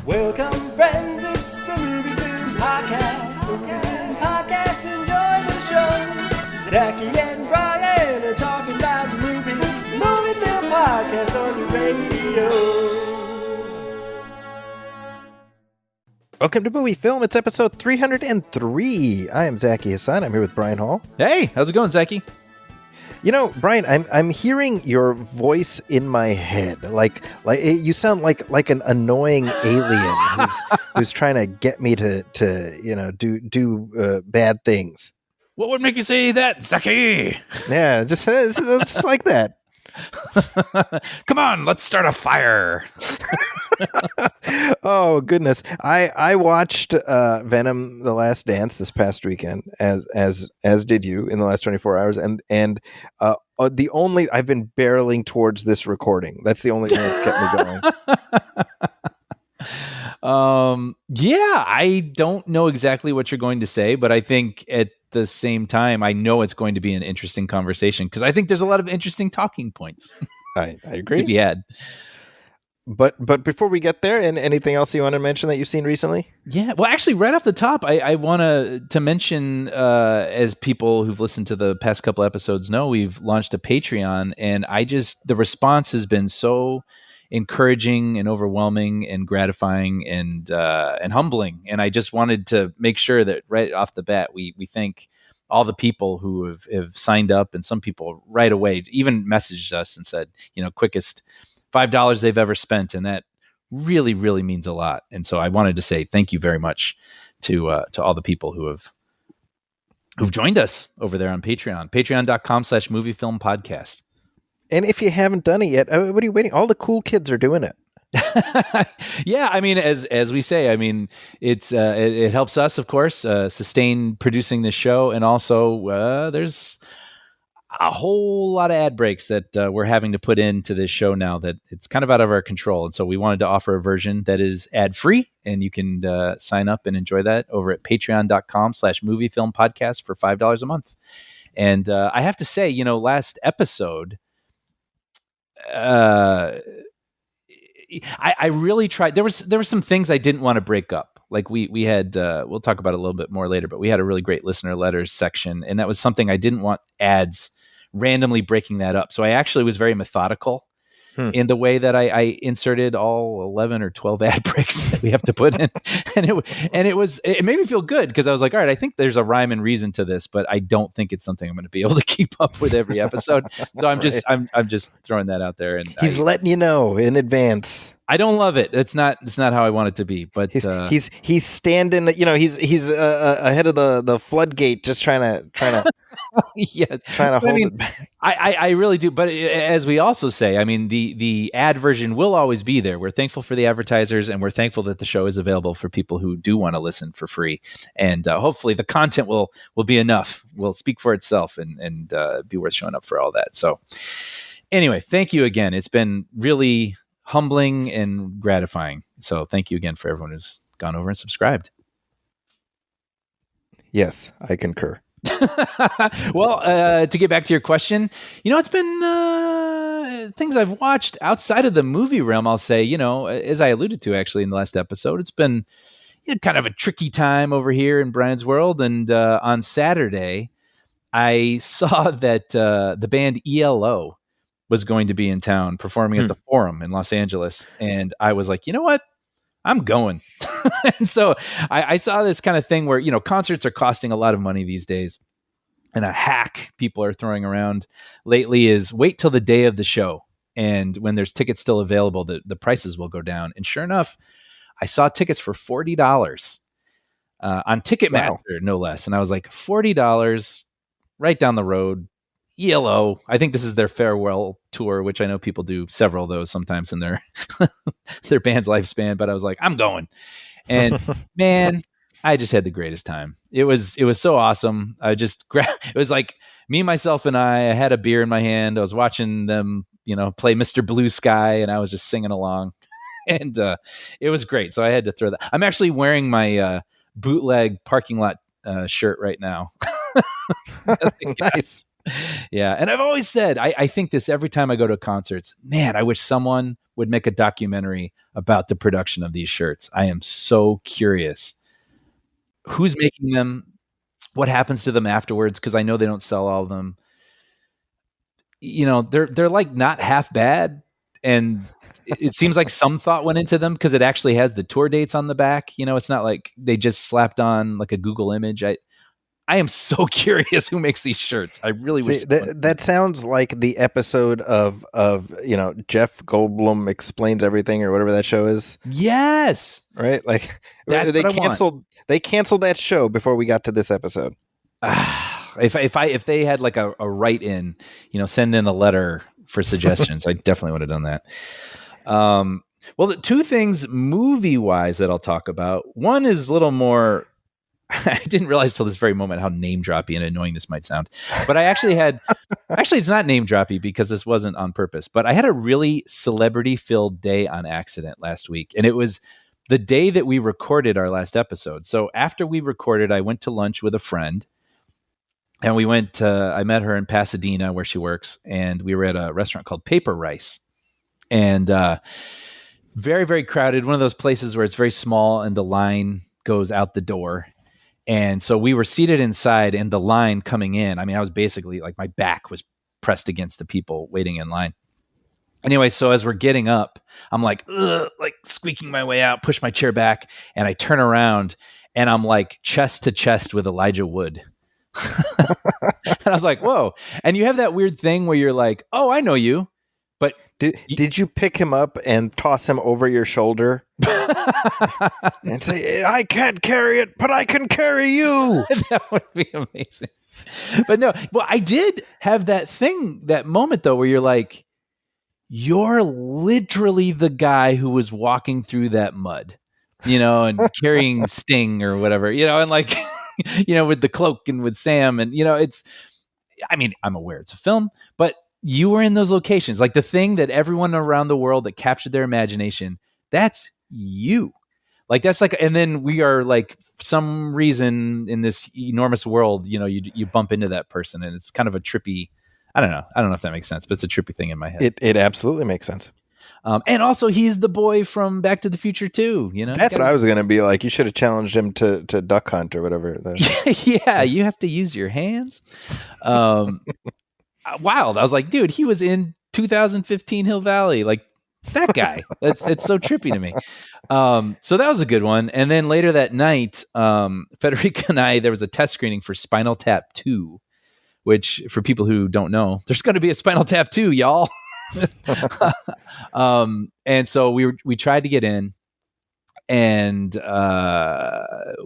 Welcome, friends, it's the MovieFilm Podcast. MovieFilm Podcast, enjoy the show. Zachy and Brian are talking about movies. MovieFilm Podcast on the radio. Welcome to MovieFilm. It's episode 303. I am Zachy Hassan. I'm here with Brian Hall. Hey, how's it going, Zachy? You know, Brian, I'm hearing your voice in my head. Like you sound like an annoying alien who's trying to get me to do bad things. What would make you say that, Zachy? Yeah, just like that. Come on, let's start a fire. Oh goodness, I watched Venom: The Last Dance this past weekend, as did you in the last 24 hours, and the only I've been barreling towards this recording. That's the only thing that's kept me going. Yeah, I don't know exactly what you're going to say, but I think at the same time, I know it's going to be an interesting conversation because I think there's a lot of interesting talking points. I agree to be had. But before we get there, and anything else you want to mention that you've seen recently? Yeah, well, actually, right off the top, I want to mention, as people who've listened to the past couple episodes know, we've launched a Patreon, and the response has been so encouraging and overwhelming and gratifying and humbling. And I just wanted to make sure that right off the bat, we thank all the people who have signed up, and some people right away even messaged us and said, quickest $5 they've ever spent. And that really, really means a lot. And so I wanted to say thank you very much to all the people who've joined us over there on Patreon, patreon.com/moviefilmpodcast. And if you haven't done it yet, what are you waiting? All the cool kids are doing it. Yeah, I mean, as we say, I mean, it's it helps us, of course, sustain producing this show, and also there's a whole lot of ad breaks that we're having to put into this show now that it's kind of out of our control, and so we wanted to offer a version that is ad free, and you can sign up and enjoy that over at patreon.com/moviefilmpodcast for $5 a month. And I have to say, last episode, I really tried. There were some things I didn't want to break up. Like we had, we'll talk about it a little bit more later, but we had a really great listener letters section, and that was something I didn't want ads randomly breaking that up. So I actually was very methodical in the way that I inserted all 11 or 12 ad breaks that we have to put in, and it made me feel good because I was like, all right, I think there's a rhyme and reason to this, but I don't think it's something I'm going to be able to keep up with every episode. So I'm just throwing that out there, and he's letting you know in advance. I don't love it. It's not how I want it to be. But he's standing. He's ahead of the floodgate, just trying to yeah, trying to hold it back. I really do. But as we also say, I mean, the ad version will always be there. We're thankful for the advertisers, and we're thankful that the show is available for people who do want to listen for free. And hopefully, the content will be enough. Will speak for itself and be worth showing up for all that. So, anyway, thank you again. It's been really humbling and gratifying. So thank you again for everyone who's gone over and subscribed. Yes, I concur. Well, to get back to your question, it's been things I've watched outside of the movie realm. I'll say, as I alluded to actually in the last episode, it's been kind of a tricky time over here in Brian's world. And on Saturday, I saw that the band ELO was going to be in town performing at the Forum in Los Angeles. And I was like, you know what? I'm going. And so I saw this kind of thing where, concerts are costing a lot of money these days. And a hack people are throwing around lately is wait till the day of the show. And when there's tickets still available, the prices will go down. And sure enough, I saw tickets for $40 on Ticketmaster, no less. And I was like, $40 right down the road. ELO, I think this is their farewell tour, which I know people do several of those sometimes in their band's lifespan, but I was like, I'm going. And man, I just had the greatest time. It was so awesome. It was like me, myself, and I had a beer in my hand. I was watching them, play Mr. Blue Sky, and I was just singing along. And it was great. So I had to throw that. I'm actually wearing my bootleg parking lot shirt right now. Nice. Yeah. And I've always said, I think this every time I go to concerts, man, I wish someone would make a documentary about the production of these shirts. I am so curious. Who's making them? What happens to them afterwards? Because I know they don't sell all of them. They're like not half bad, and it seems like some thought went into them because it actually has the tour dates on the back. It's not like they just slapped on like a Google image. I am so curious who makes these shirts. I really wish that sounds like the episode of Jeff Goldblum Explains Everything or whatever that show is. Yes, right. Like That's they canceled that show before we got to this episode. If they had like a write-in, send in a letter for suggestions, I definitely would have done that. Well, the two things movie-wise that I'll talk about. One is a little more. I didn't realize till this very moment how name-droppy and annoying this might sound, but I actually it's not name-droppy because this wasn't on purpose, but I had a really celebrity-filled day on accident last week, and it was the day that we recorded our last episode. So after we recorded, I went to lunch with a friend, and I met her in Pasadena where she works, and we were at a restaurant called Paper Rice, and very, very crowded. One of those places where it's very small and the line goes out the door. And so we were seated inside, and the line coming in, I was basically like my back was pressed against the people waiting in line. Anyway, so as we're getting up, I'm like squeaking my way out, push my chair back, and I turn around and I'm like chest to chest with Elijah Wood. And I was like, whoa. And you have that weird thing where you're like, oh, I know you. But did you pick him up and toss him over your shoulder and say, I can't carry it, but I can carry you? That would be amazing. But no, well, I did have that moment though, where you're like, you're literally the guy who was walking through that mud, and carrying Sting or whatever, and like, with the cloak and with Sam and, I'm aware it's a film, but you were in those locations, like the thing that everyone around the world that captured their imagination, that's you. Like, that's like, and then we are like, for some reason in this enormous world, you bump into that person and it's kind of a trippy, I don't know if that makes sense, but it's a trippy thing in my head. It absolutely makes sense. And also he's the boy from Back to the Future too, That's what I was going to be like. You should have challenged him to duck hunt or whatever. Yeah, you have to use your hands. Wild. I was like, dude, he was in 2015 Hill Valley. Like that guy. It's so trippy to me. So that was a good one. And then later that night, Federica and I, there was a test screening for Spinal Tap 2, which for people who don't know, there's going to be a Spinal Tap 2, y'all. And so we tried to get in, and the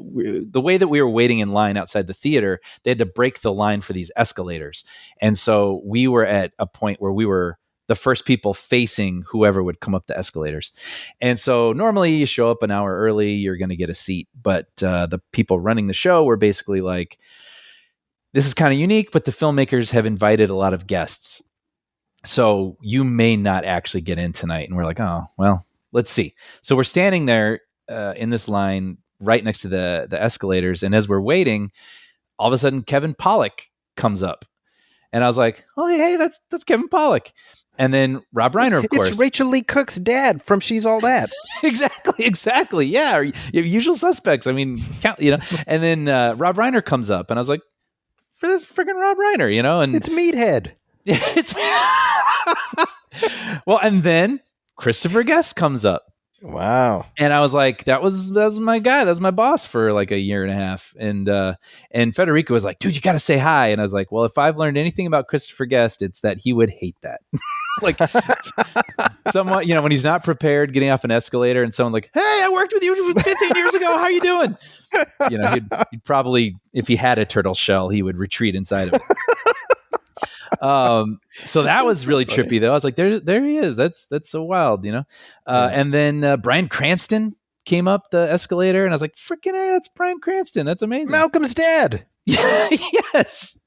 way that we were waiting in line outside the theater, they had to break the line for these escalators. And so we were at a point where we were the first people facing whoever would come up the escalators. And so normally you show up an hour early, you're going to get a seat. But the people running the show were basically like, this is kind of unique, but the filmmakers have invited a lot of guests. So you may not actually get in tonight. And we're like, oh, well, let's see. So we're standing there in this line right next to the escalators. And as we're waiting, all of a sudden, Kevin Pollak comes up. And I was like, oh, hey, that's Kevin Pollak. And then Rob Reiner, of course. It's Rachel Lee Cook's dad from She's All That. Exactly. Yeah. Usual suspects. I mean, and then Rob Reiner comes up. And I was like, for this freaking Rob Reiner, and it's Meathead. It's well, and then Christopher Guest comes up. Wow. And I was like, that was my guy. That was my boss for like a year and a half. And Federica was like, dude, you got to say hi. And I was like, well, if I've learned anything about Christopher Guest, it's that he would hate that. Like someone, when he's not prepared getting off an escalator and someone like, hey, I worked with you 15 years ago. How are you doing? He'd probably, if he had a turtle shell, he would retreat inside of it. So that was really trippy though. I was like, there he is. That's so wild, And then Bryan Cranston came up the escalator and I was like, freaking hey, that's Bryan Cranston. That's amazing. Malcolm's dad. Yes.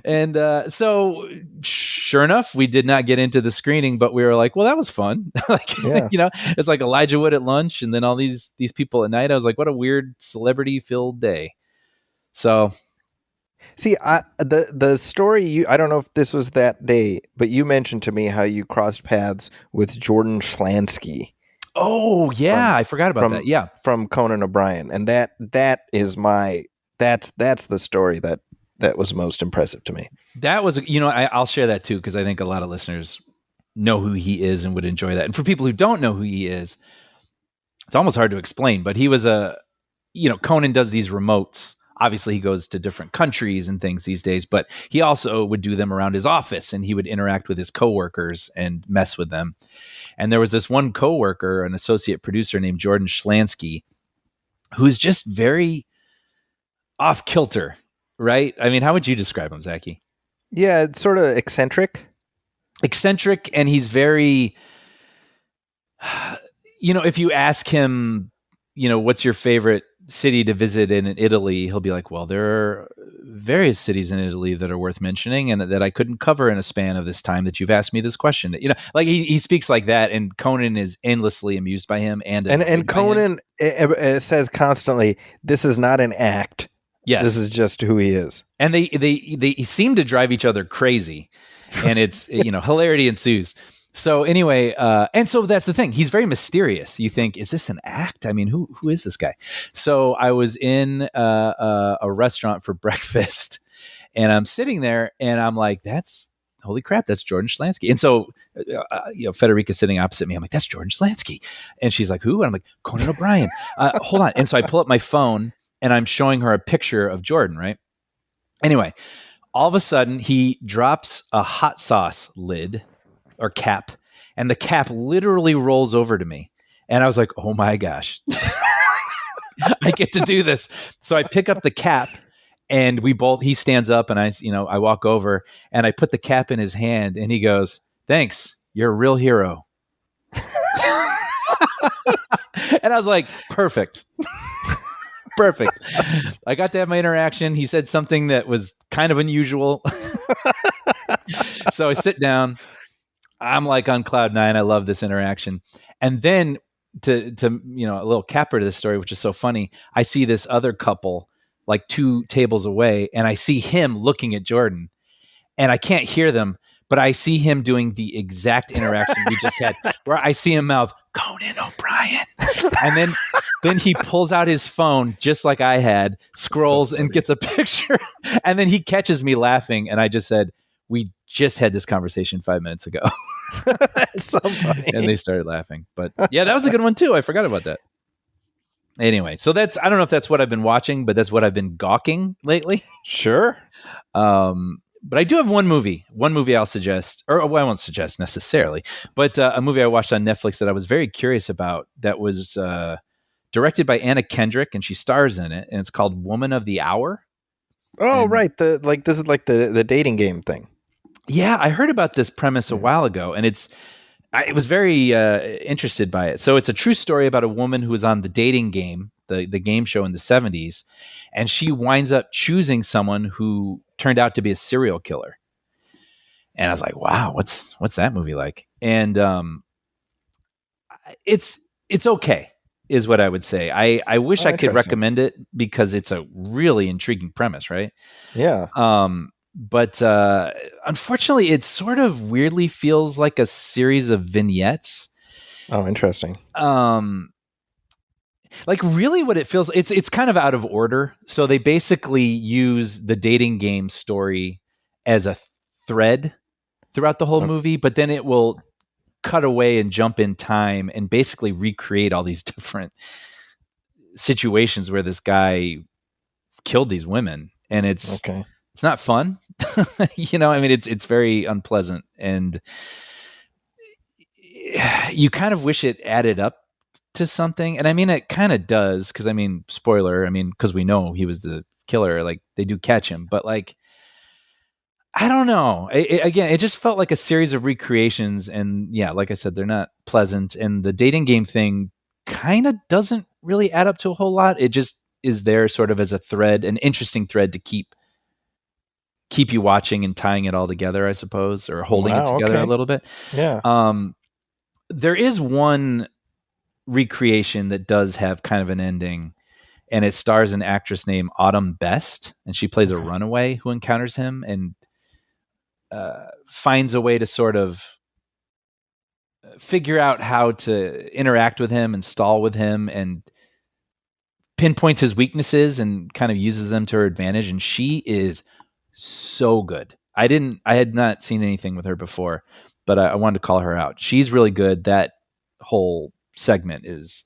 And so sure enough, we did not get into the screening, but we were like, well, that was fun. It's like Elijah Wood at lunch and then all these people at night. I was like, what a weird celebrity filled day. So See, the story I don't know if this was that day, but you mentioned to me how you crossed paths with Jordan Schlansky Oh yeah, from I forgot about that. from Yeah, from Conan O'Brien, and that is that's the story that was most impressive to me. that was, I'll share that too, because I think a lot of listeners know who he is and would enjoy that. And for people who don't know who he is, it's almost hard to explain, but he was Conan does these remotes. Obviously, he goes to different countries and things these days, but he also would do them around his office, and he would interact with his coworkers and mess with them. And there was this one coworker, an associate producer named Jordan Schlansky, who's just very off kilter, right? I mean, how would you describe him, Zachy? Yeah, it's sort of eccentric. Eccentric, and he's very, if you ask him, what's your favorite city to visit in Italy, he'll be like, well, there are various cities in Italy that are worth mentioning and that I couldn't cover in a span of this time that you've asked me this question. Like he speaks like that, and Conan is endlessly amused by him. And Conan says constantly, this is not an act. Yes. This is just who he is. And they seem to drive each other crazy, and it's, hilarity ensues. So anyway, and so that's the thing. He's very mysterious. You think, is this an act? I mean, who is this guy? So I was in a restaurant for breakfast, and I'm sitting there, and I'm like, holy crap, that's Jordan Schlansky. And so, Federica's sitting opposite me. I'm like, that's Jordan Schlansky. And she's like, who? And I'm like, Conan O'Brien. Hold on. And so I pull up my phone, and I'm showing her a picture of Jordan, right? Anyway, all of a sudden, he drops a hot sauce lid or cap, and the cap literally rolls over to me. And I was like, oh my gosh, I get to do this. So I pick up the cap, and he stands up, and I walk over, and I put the cap in his hand, and he goes, thanks, you're a real hero. And I was like, perfect. Perfect. I got to have my interaction. He said something that was kind of unusual. So I sit down. I'm like on cloud nine. I love this interaction. And then to a little capper to this story, which is so funny, I see this other couple like 2 tables away, and I see him looking at Jordan, and I can't hear them, but I see him doing the exact interaction we just had, where I see him mouth, Conan O'Brien. And then he pulls out his phone just like I had, scrolls so and gets a picture. And then he catches me laughing. And I just said, we just had this conversation 5 minutes ago. That's so funny. And they started laughing. But yeah, that was a good one too. I forgot about that. Anyway, so I don't know if that's what I've been watching, but that's what I've been gawking lately. Sure. But I do have one movie I'll suggest, or I won't suggest necessarily, but a movie I watched on Netflix that I was very curious about, that was directed by Anna Kendrick, and she stars in it, and it's called Woman of the Hour. Oh, right. This is like the dating game thing. Yeah, I heard about this premise a while ago, and I was very interested by it. So it's a true story about a woman who was on the dating game, the game show in the 70s, and she winds up choosing someone who turned out to be a serial killer. And I was like, wow, what's that movie like? And it's okay, is what I would say. I wish I could recommend it, because it's a really intriguing premise, right? Yeah. But unfortunately, it sort of weirdly feels like a series of vignettes. Oh, interesting. Like really what it feels, it's kind of out of order. So they basically use the dating game story as a thread throughout the whole movie, but then it will cut away and jump in time and basically recreate all these different situations where this guy killed these women. And it's not fun. I mean, it's very unpleasant, and you kind of wish it added up to something. And I mean, it kind of does, because I mean, spoiler, I mean, because we know he was the killer, like they do catch him, but like, I don't know. Again, it just felt like a series of recreations, and yeah, like I said, they're not pleasant, and the dating game thing kind of doesn't really add up to a whole lot. It just is there sort of as a thread, an interesting thread to keep you watching and tying it all together, I suppose, or holding it together a little bit. Yeah. There is one recreation that does have kind of an ending, and it stars an actress named Autumn Best, and she plays a Okay. runaway who encounters him and finds a way to sort of figure out how to interact with him and stall with him and pinpoints his weaknesses and kind of uses them to her advantage. And she is so good. I had not seen anything with her before, but I wanted to call her out. She's really good. That whole segment is,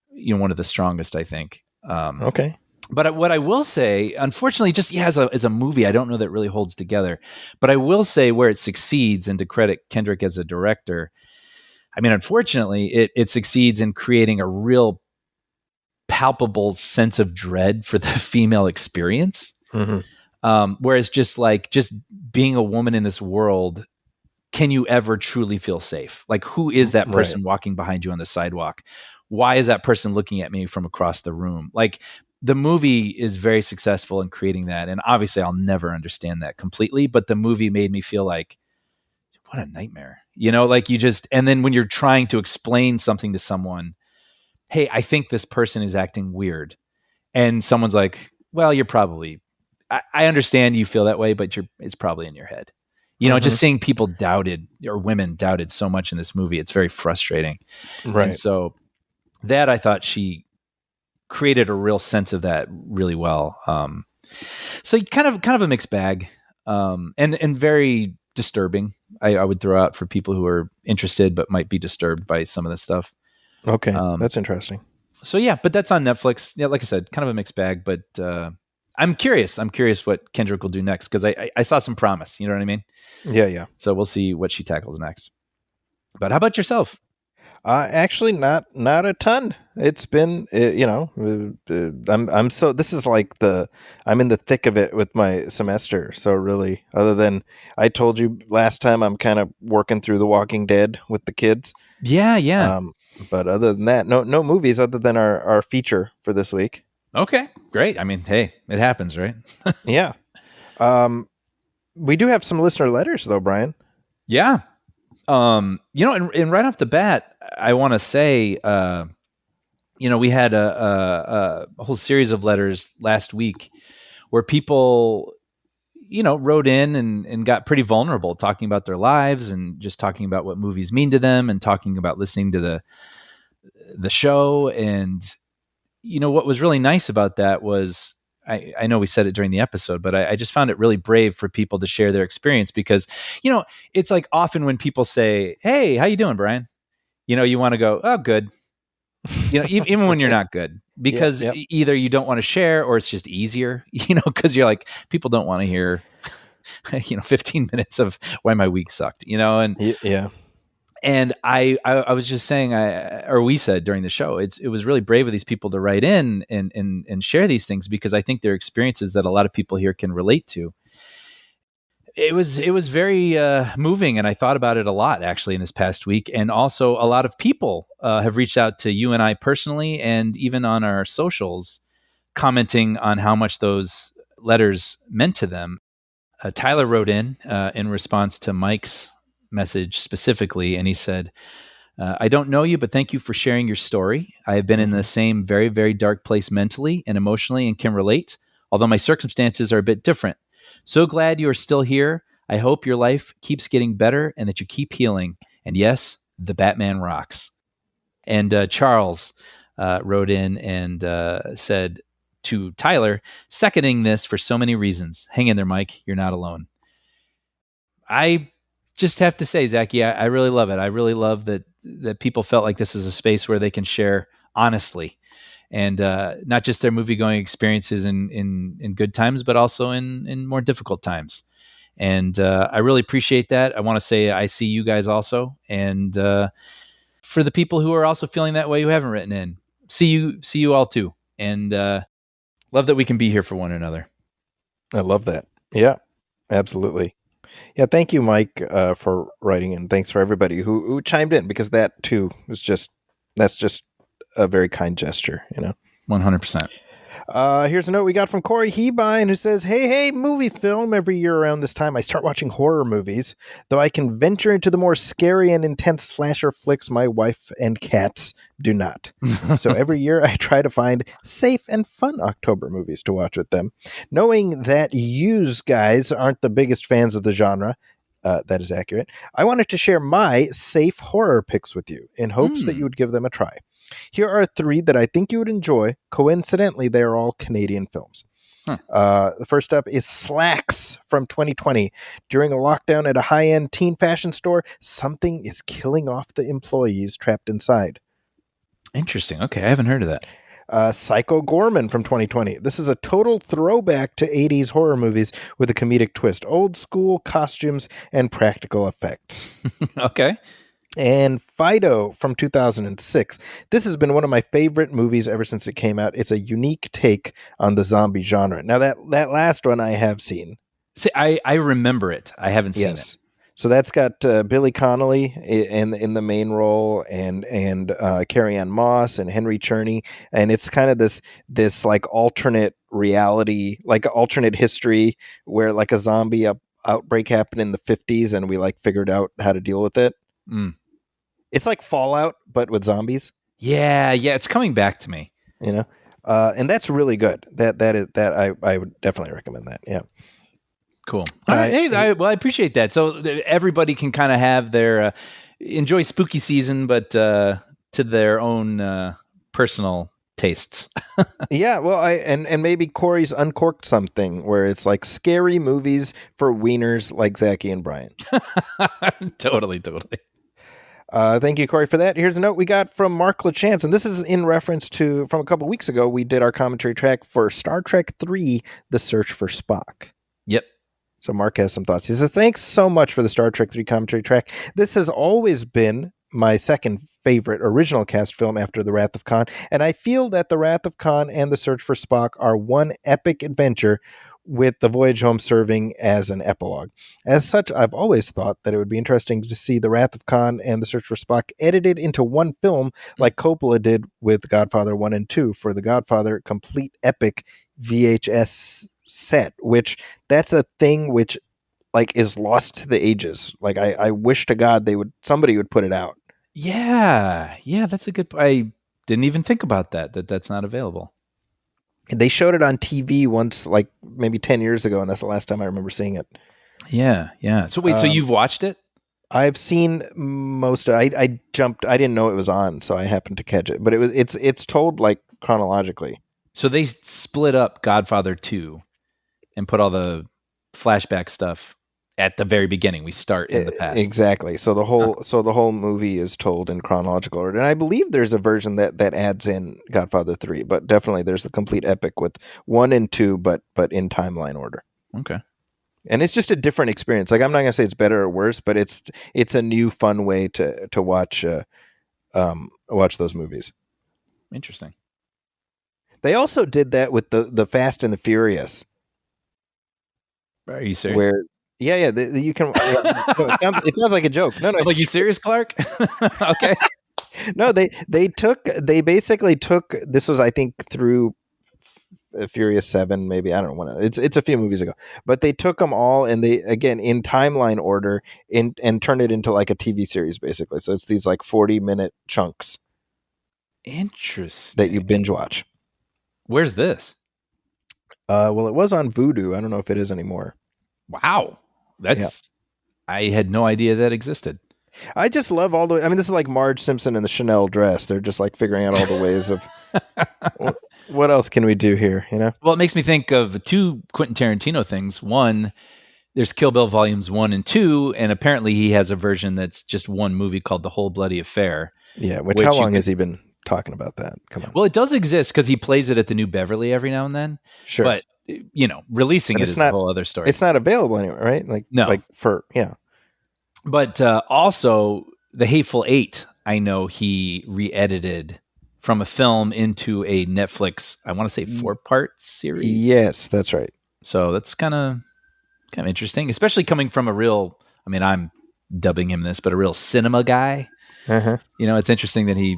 one of the strongest, I think. Okay. But what I will say, unfortunately, just as a movie, I don't know that really holds together. But I will say where it succeeds, and to credit Kendrick as a director, I mean, unfortunately, it succeeds in creating a real palpable sense of dread for the female experience. Whereas just being a woman in this world, can you ever truly feel safe? Like, who is that person walking behind you on the sidewalk? Why is that person looking at me from across the room? Like, the movie is very successful in creating that. And obviously I'll never understand that completely, but the movie made me feel like, what a nightmare, like and then when you're trying to explain something to someone, hey, I think this person is acting weird. And someone's like, well, you're probably, I understand you feel that way, but it's probably in your head. Just seeing people doubted, or women doubted so much in this movie, it's very frustrating. Right. And so that, I thought she created a real sense of that really well. So kind of a mixed bag, and very disturbing. I would throw out for people who are interested but might be disturbed by some of this stuff. Okay, that's interesting. So yeah, but that's on Netflix. Yeah, like I said, kind of a mixed bag. But I'm curious. I'm curious what Kendrick will do next, because I saw some promise. You know what I mean? Yeah. So we'll see what she tackles next. But how about yourself? Actually, not a ton. It's been, I'm so, this is like I'm in the thick of it with my semester. So really, other than I told you last time, I'm kind of working through The Walking Dead with the kids. Yeah. But other than that, no movies other than our feature for this week. Okay, great. I mean, hey, it happens, right? Yeah. We do have some listener letters though, Brian. Yeah. And right off the bat, I want to say, we had a whole series of letters last week where people, wrote in and got pretty vulnerable, talking about their lives and just talking about what movies mean to them and talking about listening to the show. And, what was really nice about that was, I know we said it during the episode, but I just found it really brave for people to share their experience, because, it's like often when people say, hey, how you doing, Brian? You want to go, oh, good. Even when you're not good, because either you don't want to share or it's just easier, because you're like, people don't want to hear, 15 minutes of why my week sucked, and yeah. And I was just saying, we said during the show, it was really brave of these people to write in and share these things, because I think they're experiences that a lot of people here can relate to. It was very moving, and I thought about it a lot actually in this past week. And also, a lot of people have reached out to you and I personally, and even on our socials, commenting on how much those letters meant to them. Tyler wrote in response to Mike's message specifically, and he said, I don't know you, but thank you for sharing your story. I have been in the same very, very dark place mentally and emotionally and can relate, although my circumstances are a bit different. So glad you are still here. I hope your life keeps getting better and that you keep healing. And yes, the Batman rocks. And Charles wrote in and said to Tyler, seconding this for so many reasons. Hang in there, Mike. You're not alone. I just have to say, Zachy, I really love it. I really love that people felt like this is a space where they can share honestly, and not just their movie-going experiences in good times, but also in more difficult times. And I really appreciate that. I want to say I see you guys also. And for the people who are also feeling that way who haven't written in, see you all too. And love that we can be here for one another. I love that. Yeah, absolutely. Yeah, thank you, Mike, for writing, and thanks for everybody who chimed in, because that too was that's just a very kind gesture, 100%. Here's a note we got from Corey Hebine who says, hey, movie film. Every year around this time, I start watching horror movies. Though I can venture into the more scary and intense slasher flicks, my wife and cats do not. So every year I try to find safe and fun October movies to watch with them. Knowing that yous guys aren't the biggest fans of the genre, that is accurate, I wanted to share my safe horror picks with you in hopes that you would give them a try. Here are 3 that I think you would enjoy. Coincidentally, they are all Canadian films. The first up is Slacks from 2020. During a lockdown at a high-end teen fashion store, something is killing off the employees trapped inside. Interesting. Okay, I haven't heard of that. Psycho Gorman from 2020. This is a total throwback to 80s horror movies with a comedic twist. Old school costumes and practical effects. Okay. And Fido from 2006. This has been one of my favorite movies ever since it came out. It's a unique take on the zombie genre. Now, that last one I have seen. See, I remember it. I haven't seen it. So that's got Billy Connolly in the main role, and Carrie-Anne Moss and Henry Czerny, and it's kind of this like alternate reality, like alternate history where like a zombie outbreak happened in the 50s, and we like figured out how to deal with it. It's like Fallout, but with zombies. Yeah, it's coming back to me. You know, and that's really good. I would definitely recommend that. Yeah. Cool. All right. Hey, I appreciate that. So everybody can kind of have their enjoy spooky season, but to their own personal tastes. Yeah. Well, and maybe Corey's uncorked something where it's like scary movies for wieners like Zachy and Brian. Totally. Thank you, Corey, for that. Here's a note we got from Mark LaChance, and this is in reference to from a couple weeks ago. We did our commentary track for Star Trek III: The Search for Spock. Yep. So Mark has some thoughts. He says, thanks so much for the Star Trek 3 commentary track. This has always been my second favorite original cast film after The Wrath of Khan, and I feel that The Wrath of Khan and The Search for Spock are one epic adventure, with The Voyage Home serving as an epilogue. As such, I've always thought that it would be interesting to see The Wrath of Khan and The Search for Spock edited into one film like Coppola did with Godfather 1 and 2 for The Godfather Complete Epic VHS set, which that's a thing which like is lost to the ages. Like I wish to God somebody would put it out. Yeah, that's a good. I didn't even think about that's not available. They showed it on TV once, like maybe 10 years ago, and that's the last time I remember seeing it. Yeah. So wait, so you've watched it? I've seen most of it. I jumped. I didn't know it was on, so I happened to catch it. But it's told like chronologically. So they split up Godfather 2 and put all the flashback stuff at the very beginning. We start in the past. Exactly. So the whole movie is told in chronological order. And I believe there's a version that adds in Godfather 3, but definitely there's the complete epic with 1 and 2, but in timeline order. Okay. And it's just a different experience. Like I'm not gonna say it's better or worse, but it's a new fun way to watch those movies. Interesting. They also did that with the Fast and the Furious. Are you serious? Where you can. It sounds like a joke. No, like you serious, Clark? Okay. No, they basically took. This was, I think, through Furious 7, maybe, I don't know. It's a few movies ago, but they took them all and they again in timeline order and turned it into like a TV series basically. So it's these like 40-minute chunks. Interesting. That you binge watch. Where's this? Well, it was on Vudu. I don't know if it is anymore. Wow. I had no idea that existed. I just love this is like Marge Simpson in the Chanel dress. They're just like figuring out all the ways of what else can we do here, you know? Well, it makes me think of 2 Quentin Tarantino things. One, there's Kill Bill Volumes 1 and 2, and apparently he has a version that's just one movie called The Whole Bloody Affair. Yeah, which how long has he been talking about that? Come on. Well, it does exist because he plays it at the New Beverly every now and then. Sure. But, releasing it is a whole other story. It's not available anywhere, right? Like, no. Like yeah. But also, The Hateful Eight, I know he re-edited from a film into a Netflix, I want to say 4-part series. Yes, that's right. So that's kind of interesting, especially coming from a real, I'm dubbing him this, but a real cinema guy. Uh-huh. It's interesting that he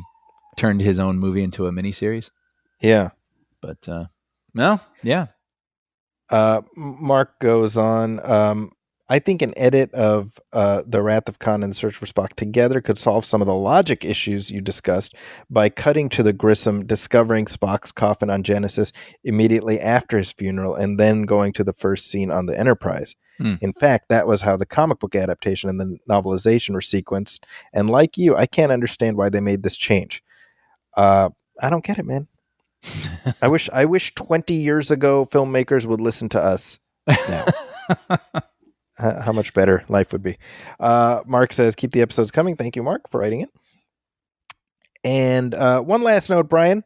turned his own movie into a miniseries. Yeah. But Well, yeah. Mark goes on. I think an edit of The Wrath of Khan and The Search for Spock together could solve some of the logic issues you discussed by cutting to the Grissom discovering Spock's coffin on Genesis immediately after his funeral and then going to the first scene on the Enterprise. In fact, that was how the comic book adaptation and the novelization were sequenced. And like you, I can't understand why they made this change. I don't get it, man. I wish 20 years ago filmmakers would listen to us now. How much better life would be. Mark says, keep the episodes coming. Thank you, Mark, for writing it. And one last note, Brian.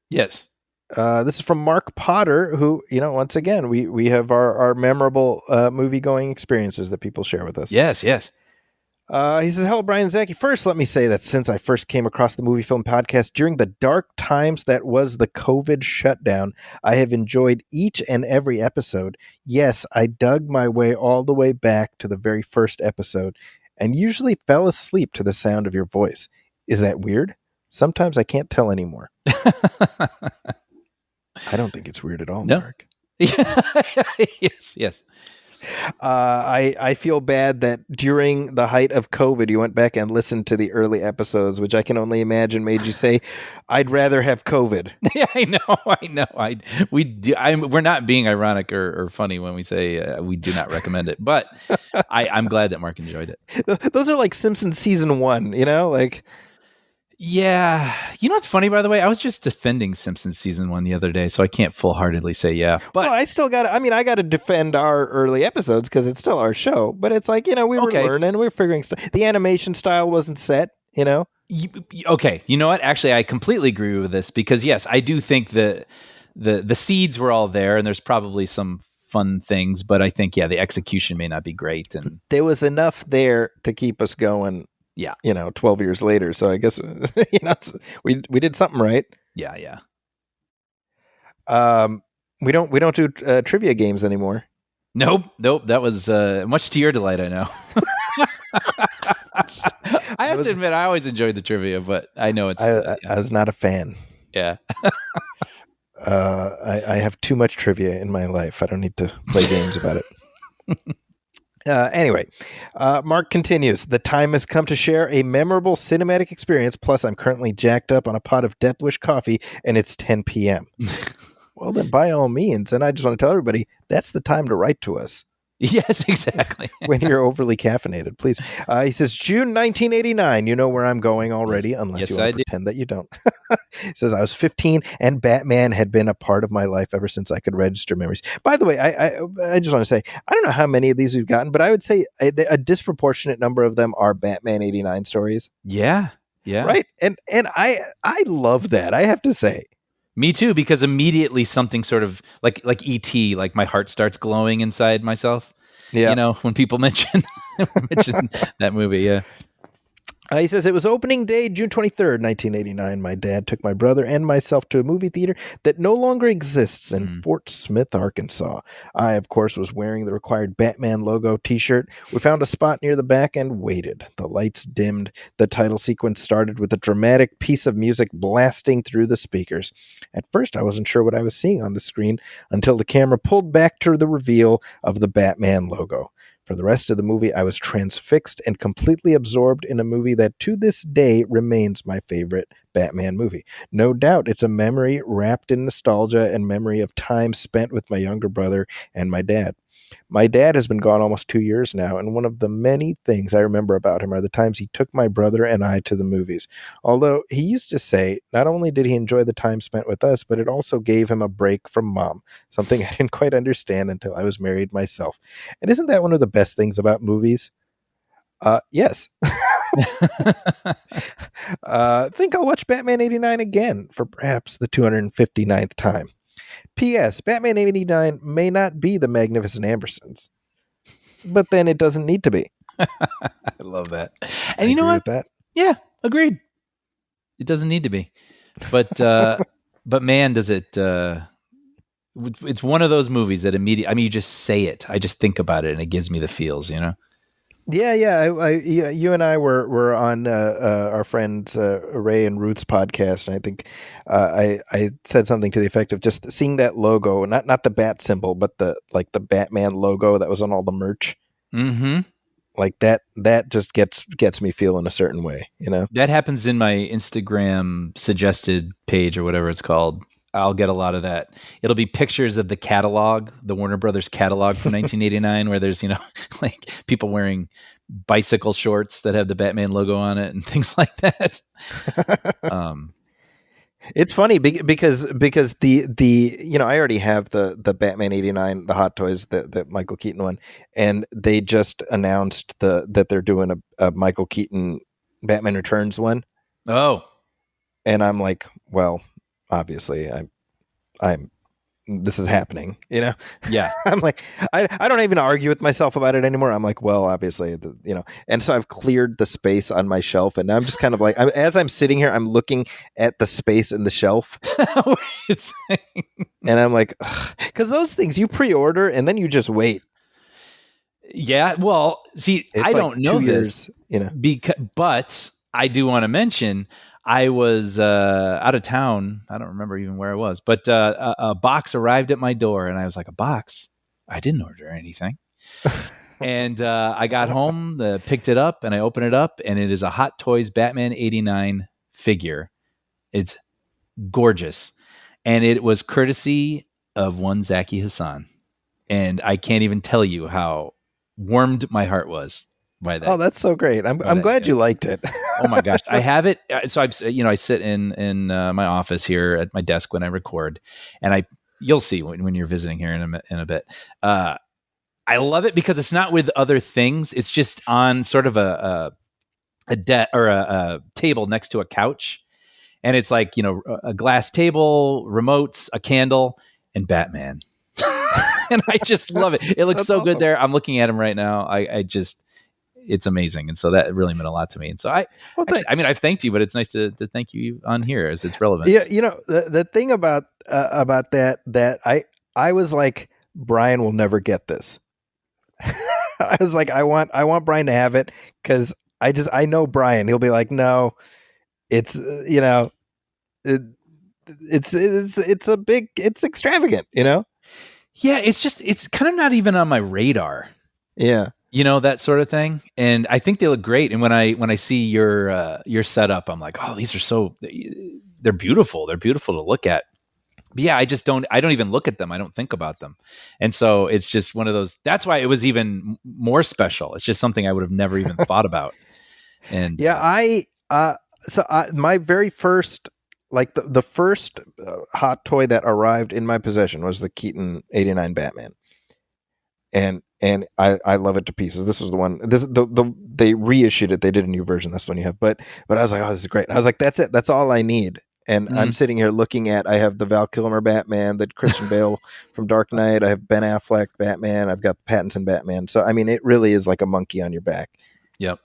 Yes. This is from Mark Potter, who, once again, we have our memorable movie-going experiences that people share with us. Yes. He says, hello, Brian and Zachy. First, let me say that since I first came across the Movie Film Podcast during the dark times that was the COVID shutdown, I have enjoyed each and every episode. Yes, I dug my way all the way back to the very first episode and usually fell asleep to the sound of your voice. Is that weird? Sometimes I can't tell anymore. I don't think it's weird at all, No. Mark. Yes. I feel bad that during the height of COVID, you went back and listened to the early episodes, which I can only imagine made you say, "I'd rather have COVID." Yeah, I know. We're not being ironic or funny when we say we do not recommend it, but I'm glad that Mark enjoyed it. Those are like Simpsons season 1, like. Yeah. You know what's funny, by the way? I was just defending Simpsons season 1 the other day, so I can't full-heartedly say yeah. But I still got to, I got to defend our early episodes because it's still our show. But it's like, we were learning, we were figuring stuff. The animation style wasn't set, Okay. You know what? Actually, I completely agree with this because, yes, I do think the seeds were all there, and there's probably some fun things. But I think, the execution may not be great. And there was enough there to keep us going. Yeah. 12 years later. So I guess, we did something right. Yeah. We don't do trivia games anymore. Nope. That was much to your delight, I know. I have to admit, I always enjoyed the trivia, but I know it's... I was not a fan. Yeah. I have too much trivia in my life. I don't need to play games about it. Anyway, Mark continues. The time has come to share a memorable cinematic experience. Plus, I'm currently jacked up on a pot of Death Wish coffee, and it's 10 p.m. Well, then, by all means, and I just want to tell everybody, that's the time to write to us. Yes, exactly. When you're overly caffeinated, please. He says, June 1989. You know where I'm going already, unless you want to pretend that you don't. He says, I was 15 and Batman had been a part of my life ever since I could register memories. By the way, I just want to say, I don't know how many of these we've gotten, but I would say a disproportionate number of them are Batman 89 stories. Yeah. Right? And I love that, I have to say. Me too, because immediately something sort of like E.T., like my heart starts glowing inside myself. Yeah. When people mention that movie. Yeah. He says, it was opening day, June 23rd, 1989. My dad took my brother and myself to a movie theater that no longer exists in Fort Smith, Arkansas. I, of course, was wearing the required Batman logo t-shirt. We found a spot near the back and waited. The lights dimmed. The title sequence started with a dramatic piece of music blasting through the speakers. At first, I wasn't sure what I was seeing on the screen until the camera pulled back to the reveal of the Batman logo. For the rest of the movie, I was transfixed and completely absorbed in a movie that to this day remains my favorite Batman movie. No doubt it's a memory wrapped in nostalgia and memory of time spent with my younger brother and my dad. My dad has been gone almost 2 years now, and one of the many things I remember about him are the times he took my brother and I to the movies. Although he used to say not only did he enjoy the time spent with us, but it also gave him a break from mom, something I didn't quite understand until I was married myself. And isn't that one of the best things about movies? Yes. Think I'll watch Batman 89 again for perhaps the 259th time. P.S. Batman 89 may not be the Magnificent Ambersons, but then it doesn't need to be. I love that. And you know what? That? Yeah, agreed. It doesn't need to be. But but man, does it it's one of those movies that immediately, you just say it. I just think about it and it gives me the feels, Yeah. You and I were on our friends Ray and Ruth's podcast, and I think I said something to the effect of just seeing that logo, not the bat symbol, but the Batman logo that was on all the merch. Mm-hmm. Like that just gets me feeling a certain way, you know. That happens in my Instagram suggested page or whatever it's called. I'll get a lot of that. It'll be pictures of the catalog, the Warner Brothers catalog from 1989, where there's, like people wearing bicycle shorts that have the Batman logo on it and things like that. Um, It's funny because the I already have the Batman 89, the Hot Toys, the Michael Keaton one, and they just announced that they're doing a Michael Keaton Batman Returns one, oh, and I'm like, well, obviously I'm this is happening, you know. yeah. I'm like, I don't even argue with myself about it anymore. I'm like, well, obviously, and so I've cleared the space on my shelf, and now I'm just kind of like, as I'm sitting here, I'm looking at the space in the shelf, and I'm like, because those things you pre-order and then you just wait. Yeah. Well, see, It's I like don't know 2 this, years, but I do want to mention I was out of town. I don't remember even where I was, but a box arrived at my door, and I was like, a box? I didn't order anything. And I got home, picked it up, and I opened it up, and it is a Hot Toys Batman 89 figure. It's gorgeous. And it was courtesy of one Zaki Hassan. And I can't even tell you how warmed my heart was by that. Oh, that's so great! I'm glad you liked it. Oh my gosh, I have it. So I sit in my office here at my desk when I record, and you'll see when you're visiting here in a bit. I love it because it's not with other things. It's just on sort of a table next to a couch, and it's like a glass table, remotes, a candle, and Batman. And I just love it. It looks so good there. I'm looking at him right now. It's amazing. And so that really meant a lot to me. And so I've thanked you, but it's nice to thank you on here as it's relevant. Yeah. The thing about that I was like, Brian will never get this. I was like, I want Brian to have it because I know Brian. He'll be like, no, it's it's extravagant, Yeah, it's kind of not even on my radar. Yeah. That sort of thing. And I think they look great. And when I see your setup, I'm like, oh, these are they're beautiful. They're beautiful to look at. But yeah, I don't even look at them. I don't think about them. And so it's just one of those, that's why it was even more special. It's just something I would have never even thought about. And yeah, my very first, like the first hot toy that arrived in my possession was the Keaton 89 Batman. And I love it to pieces. This was the one. They reissued it. They did a new version. That's the one you have. But I was like, oh, this is great. I was like, that's it. That's all I need. And I'm sitting here looking at. I have the Val Kilmer Batman, the Christian Bale from Dark Knight. I have Ben Affleck Batman. I've got Pattinson Batman. So I mean, it really is like a monkey on your back. Yep.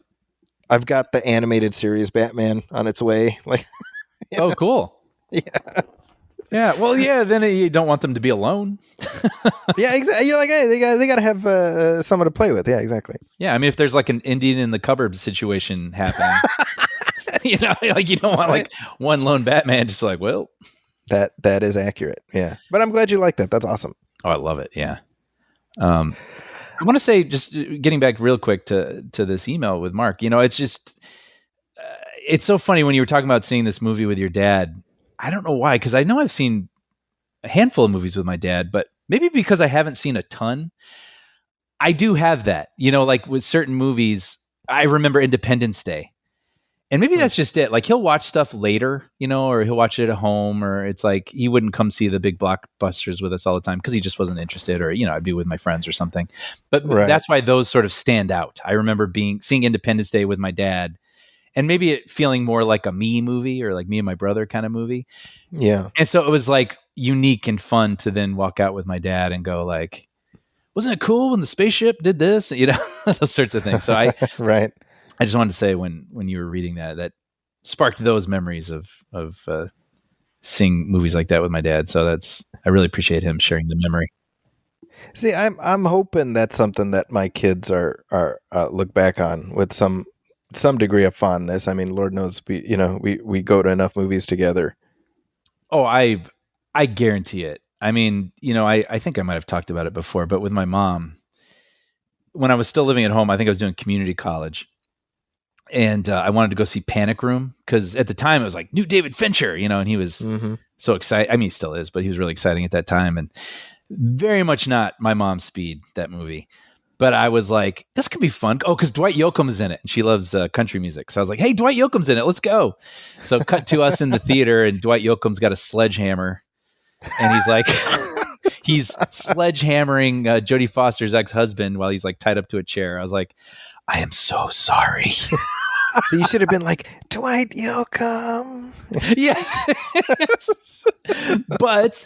I've got the animated series Batman on its way. Like, oh, cool. Yeah. Yeah, well, yeah. Then you don't want them to be alone. Yeah, exactly. You're like, hey, they got to have someone to play with. Yeah, exactly. Yeah, I mean, if there's like an Indian in the cupboard situation happening, like you don't want like one lone Batman just like, well, that is accurate. Yeah, but I'm glad you like that. That's awesome. Oh, I love it. Yeah. I want to say, just getting back real quick to this email with Mark. It's just it's so funny when you were talking about seeing this movie with your dad. I don't know why, because I know I've seen a handful of movies with my dad, but maybe because I haven't seen a ton. I do have that, like with certain movies, I remember Independence Day. And maybe that's just it. Like he'll watch stuff later, or he'll watch it at home, or it's like he wouldn't come see the big blockbusters with us all the time because he just wasn't interested, or, I'd be with my friends or something. But that's why those sort of stand out. I remember seeing Independence Day with my dad, and maybe it feeling more like a me movie or like me and my brother kind of movie. Yeah. And so it was like unique and fun to then walk out with my dad and go like, wasn't it cool when the spaceship did this? Those sorts of things. So I just wanted to say when you were reading that sparked those memories of seeing movies like that with my dad. So I really appreciate him sharing the memory. See, I'm hoping that's something that my kids are look back on with some degree of fondness. I mean, Lord knows we go to enough movies together. Oh, I guarantee it. I mean, I think I might have talked about it before, but with my mom, when I was still living at home, I think I was doing community college, and I wanted to go see Panic Room because at the time it was like new David Fincher, and he was Mm-hmm. so excited. I mean, he still is, but he was really exciting at that time, and very much not my mom's speed, that movie. But I was like, this could be fun. Oh, because Dwight Yoakam's in it, and she loves country music. So I was like, hey, Dwight Yoakam's in it. Let's go. So cut to us in the theater, and Dwight Yoakam's got a sledgehammer, and he's like, he's sledgehammering Jodie Foster's ex-husband while he's like tied up to a chair. I was like, I am so sorry. So you should have been like Dwight Yoakam. Yeah. But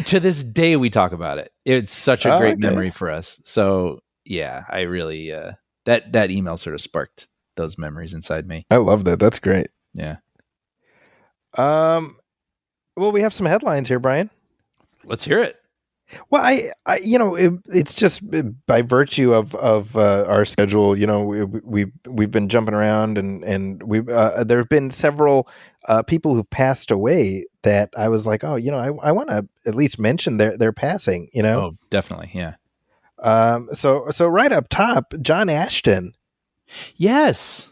to this day, we talk about it. It's such a great memory for us. So yeah, I really that email sort of sparked those memories inside me. I love that. That's great. Yeah. Well, we have some headlines here, Brian. Let's hear it. Well, it's just by virtue of our schedule. We've been jumping around, and we've there have been several people who've passed away that I was like, oh, I want to at least mention their passing. Oh, definitely, yeah. So right up top, John Ashton. Yes.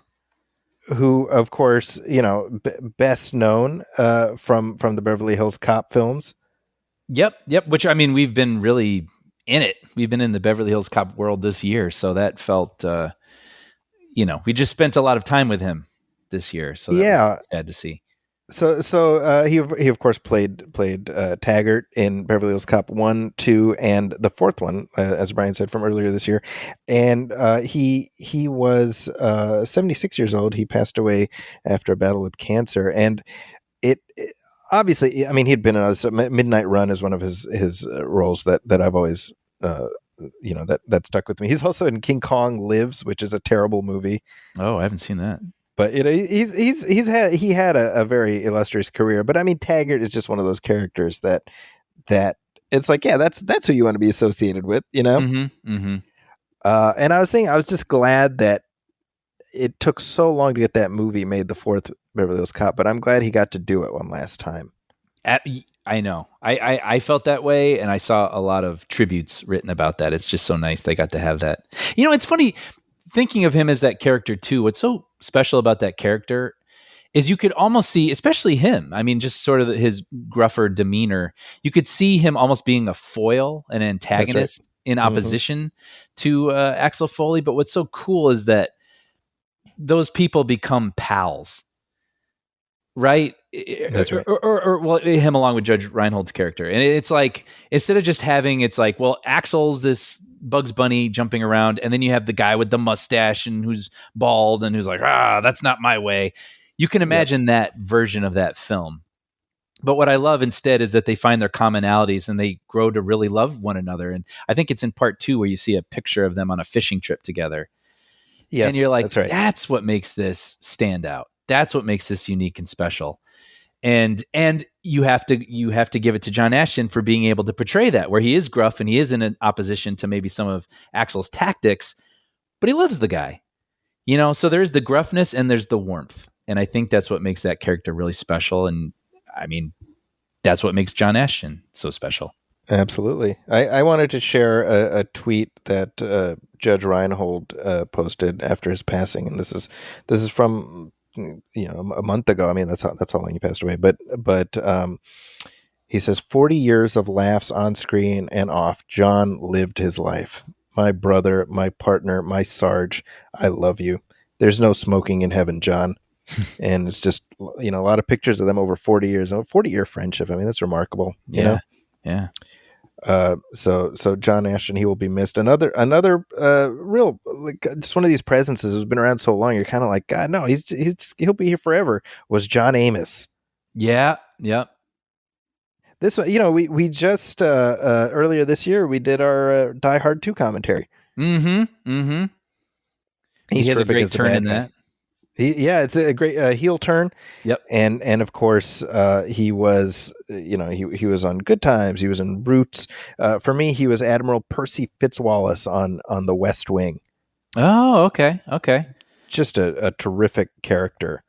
Who, of course, best known from the Beverly Hills Cop films. Yep. Which, I mean, we've been really in it. We've been in the Beverly Hills Cop world this year, so that felt, we just spent a lot of time with him this year. So that was sad to see. So he of course played Taggart in Beverly Hills Cop 1, 2, and the fourth one, as Brian said, from earlier this year. And he was 76 years old. He passed away after a battle with cancer, and it obviously, I mean, he'd been in a Midnight Run as one of his roles that I've always that stuck with me. He's also in King Kong Lives, which is a terrible movie. Oh, I haven't seen that. But he had a very illustrious career. But I mean, Taggart is just one of those characters that it's like, yeah, that's who you want to be associated with, Mm-hmm, mm-hmm. And I was just glad that it took so long to get that movie made, the fourth Beverly Hills Cop. But I'm glad he got to do it one last time. I know. I felt that way, and I saw a lot of tributes written about that. It's just so nice they got to have that. It's funny thinking of him as that character too. What's so special about that character is you could almost see, especially him. I mean, just sort of his gruffer demeanor. You could see him almost being a foil, an antagonist in opposition to Axel Foley. But what's so cool is that those people become pals. Right? That's right. Or well, him along with Judge Reinhold's character. And it's like, instead of just having, it's like, well, Axel's this Bugs Bunny jumping around, and then you have the guy with the mustache and who's bald and who's like, that's not my way. You can imagine that version of that film. But what I love instead is that they find their commonalities and they grow to really love one another. And I think it's in part 2 where you see a picture of them on a fishing trip together. Yes, and you're like, that's right. That's what makes this stand out. That's what makes this unique and special. And you have to give it to John Ashton for being able to portray that, where he is gruff and he is in an opposition to maybe some of Axel's tactics, but he loves the guy. So there's the gruffness and there's the warmth. And I think that's what makes that character really special. And I mean, that's what makes John Ashton so special. Absolutely. I wanted to share a tweet that Judge Reinhold posted after his passing, and this is from a month ago. I mean, that's how long he passed away. But he says, 40 years of laughs on screen and off. John lived his life. My brother, my partner, my Sarge. I love you. There's no smoking in heaven, John. And it's just a lot of pictures of them over 40 years. A 40-year friendship. I mean, that's remarkable. Yeah. So John Ashton, he will be missed. Another real, just one of these presences who's been around so long. You're kind of like, God, no, he'll be here forever. Was John Amos? Yeah. Yep. This, we just earlier this year we did our Die Hard 2 commentary. Mm-hmm. Mm-hmm. He has a great turn in that. It's a great heel turn. Yep. And of course, he was, he was on Good Times. He was in Roots. For me, he was Admiral Percy Fitzwallace on The West Wing. Oh, okay. Okay. Just a terrific character.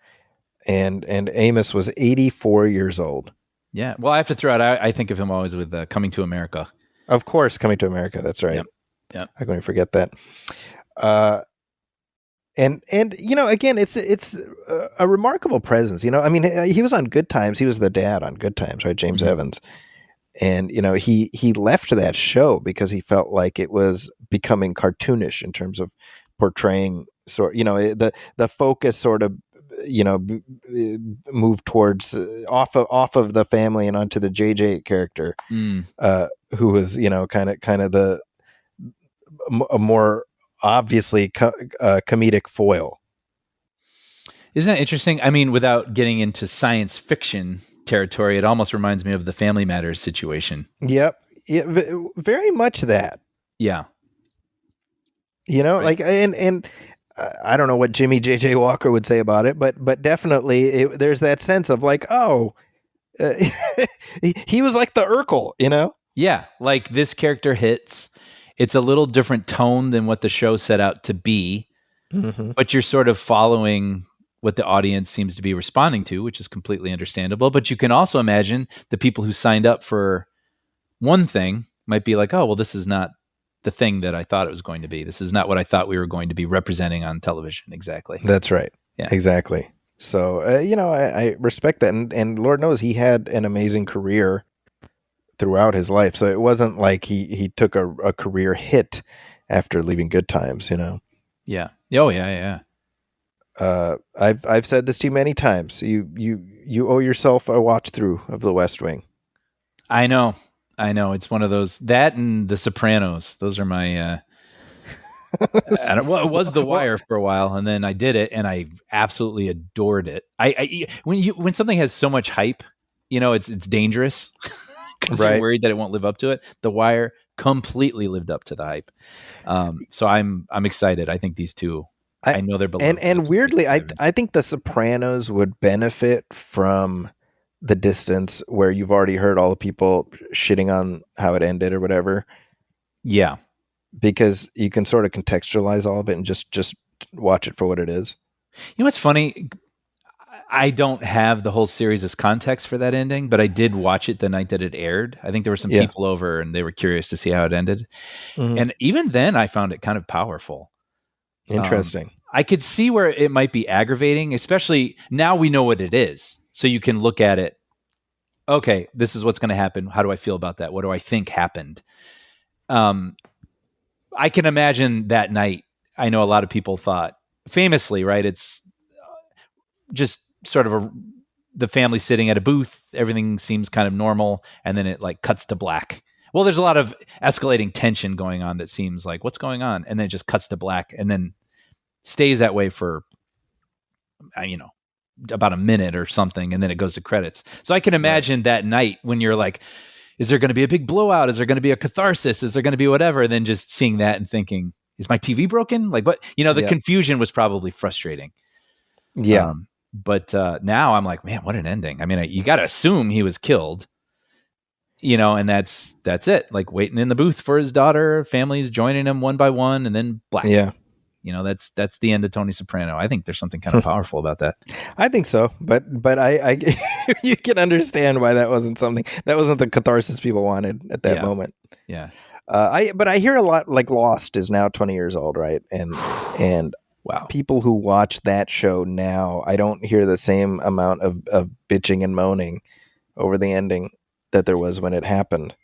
And Amos was 84 years old. Yeah. Well, I have to throw out, I think of him always with Coming to America. Of course, Coming to America. That's right. Yep. I'm going to forget that. And again, it's a remarkable presence. I mean, he was on Good Times. He was the dad on Good Times, right? James Evans. And he left that show because he felt like it was becoming cartoonish in terms of portraying the focus sort of moved towards off of the family and onto the JJ character, who was kind of a more obviously comedic foil. Isn't that interesting? I mean, without getting into science fiction territory, it almost reminds me of the Family Matters situation. Yep. Yeah, very much that. Yeah. Right. Like, and I don't know what Jimmy J.J. Walker would say about it, but definitely there's that sense of like, he was like the Urkel, Yeah, like this character hits. It's a little different tone than what the show set out to be, but you're sort of following what the audience seems to be responding to, which is completely understandable. But you can also imagine the people who signed up for one thing might be like, oh, well, this is not the thing that I thought it was going to be. This is not what I thought we were going to be representing on television. Exactly. That's right. Yeah, exactly. So, I respect that. And Lord knows he had an amazing career throughout his life. So it wasn't like he took a career hit after leaving Good Times, Yeah. Oh, yeah. I've said this to you many times. You owe yourself a watch through of The West Wing. I know. It's one of those, that and The Sopranos. Those are my, it was The Wire for a while, and then I did it, and I absolutely adored it. When something has so much hype, it's dangerous because you're worried that it won't live up to it. The Wire completely lived up to the hype. So I'm excited. I think these two, I know they're beloved. And weirdly, I think The Sopranos would benefit from the distance where you've already heard all the people shitting on how it ended or whatever. Yeah. Because you can sort of contextualize all of it and just watch it for what it is. You know what's funny? I don't have the whole series as context for that ending, but I did watch it the night that it aired. I think there were some people over and they were curious to see how it ended. And even then I found it kind of powerful. Interesting. I could see where it might be aggravating, especially now we know what it is. So you can look at it. Okay, this is what's going to happen. How do I feel about that? What do I think happened? I can imagine that night. I know a lot of people thought famously, right? It's just sort of the family sitting at a booth. Everything seems kind of normal. And then it like cuts to black. Well, there's a lot of escalating tension going on that seems like what's going on. And then it just cuts to black and then stays that way for, about a minute or something. And then it goes to credits. So I can imagine that night when you're like, is there going to be a big blowout? Is there going to be a catharsis? Is there going to be whatever? And then just seeing that and thinking, is my TV broken? Like, but the confusion was probably frustrating. Yeah. But now I'm like, man, what an ending. I mean, you got to assume he was killed, and that's it. Like waiting in the booth for his daughter, families joining him one by one, and then black. Yeah. That's the end of Tony Soprano. I think there's something kind of powerful about that. I think so, but I you can understand why that wasn't the catharsis people wanted at that moment. Yeah. I hear a lot like Lost is now 20 years old, right? And wow, people who watch that show now, I don't hear the same amount of bitching and moaning over the ending that there was when it happened.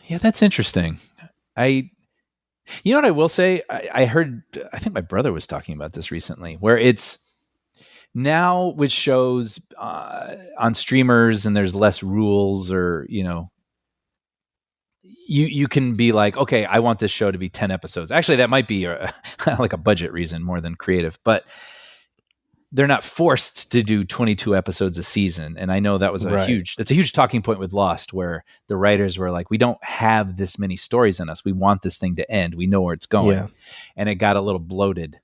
Yeah, that's interesting. You know what I will say? I think my brother was talking about this recently, where it's now with shows on streamers and there's less rules or, you can be like, okay, I want this show to be 10 episodes. Actually, that might be like a budget reason more than creative, but they're not forced to do 22 episodes a season. And I know that was that's a huge talking point with Lost, where the writers were like, we don't have this many stories in us. We want this thing to end. We know where it's going. Yeah. And it got a little bloated.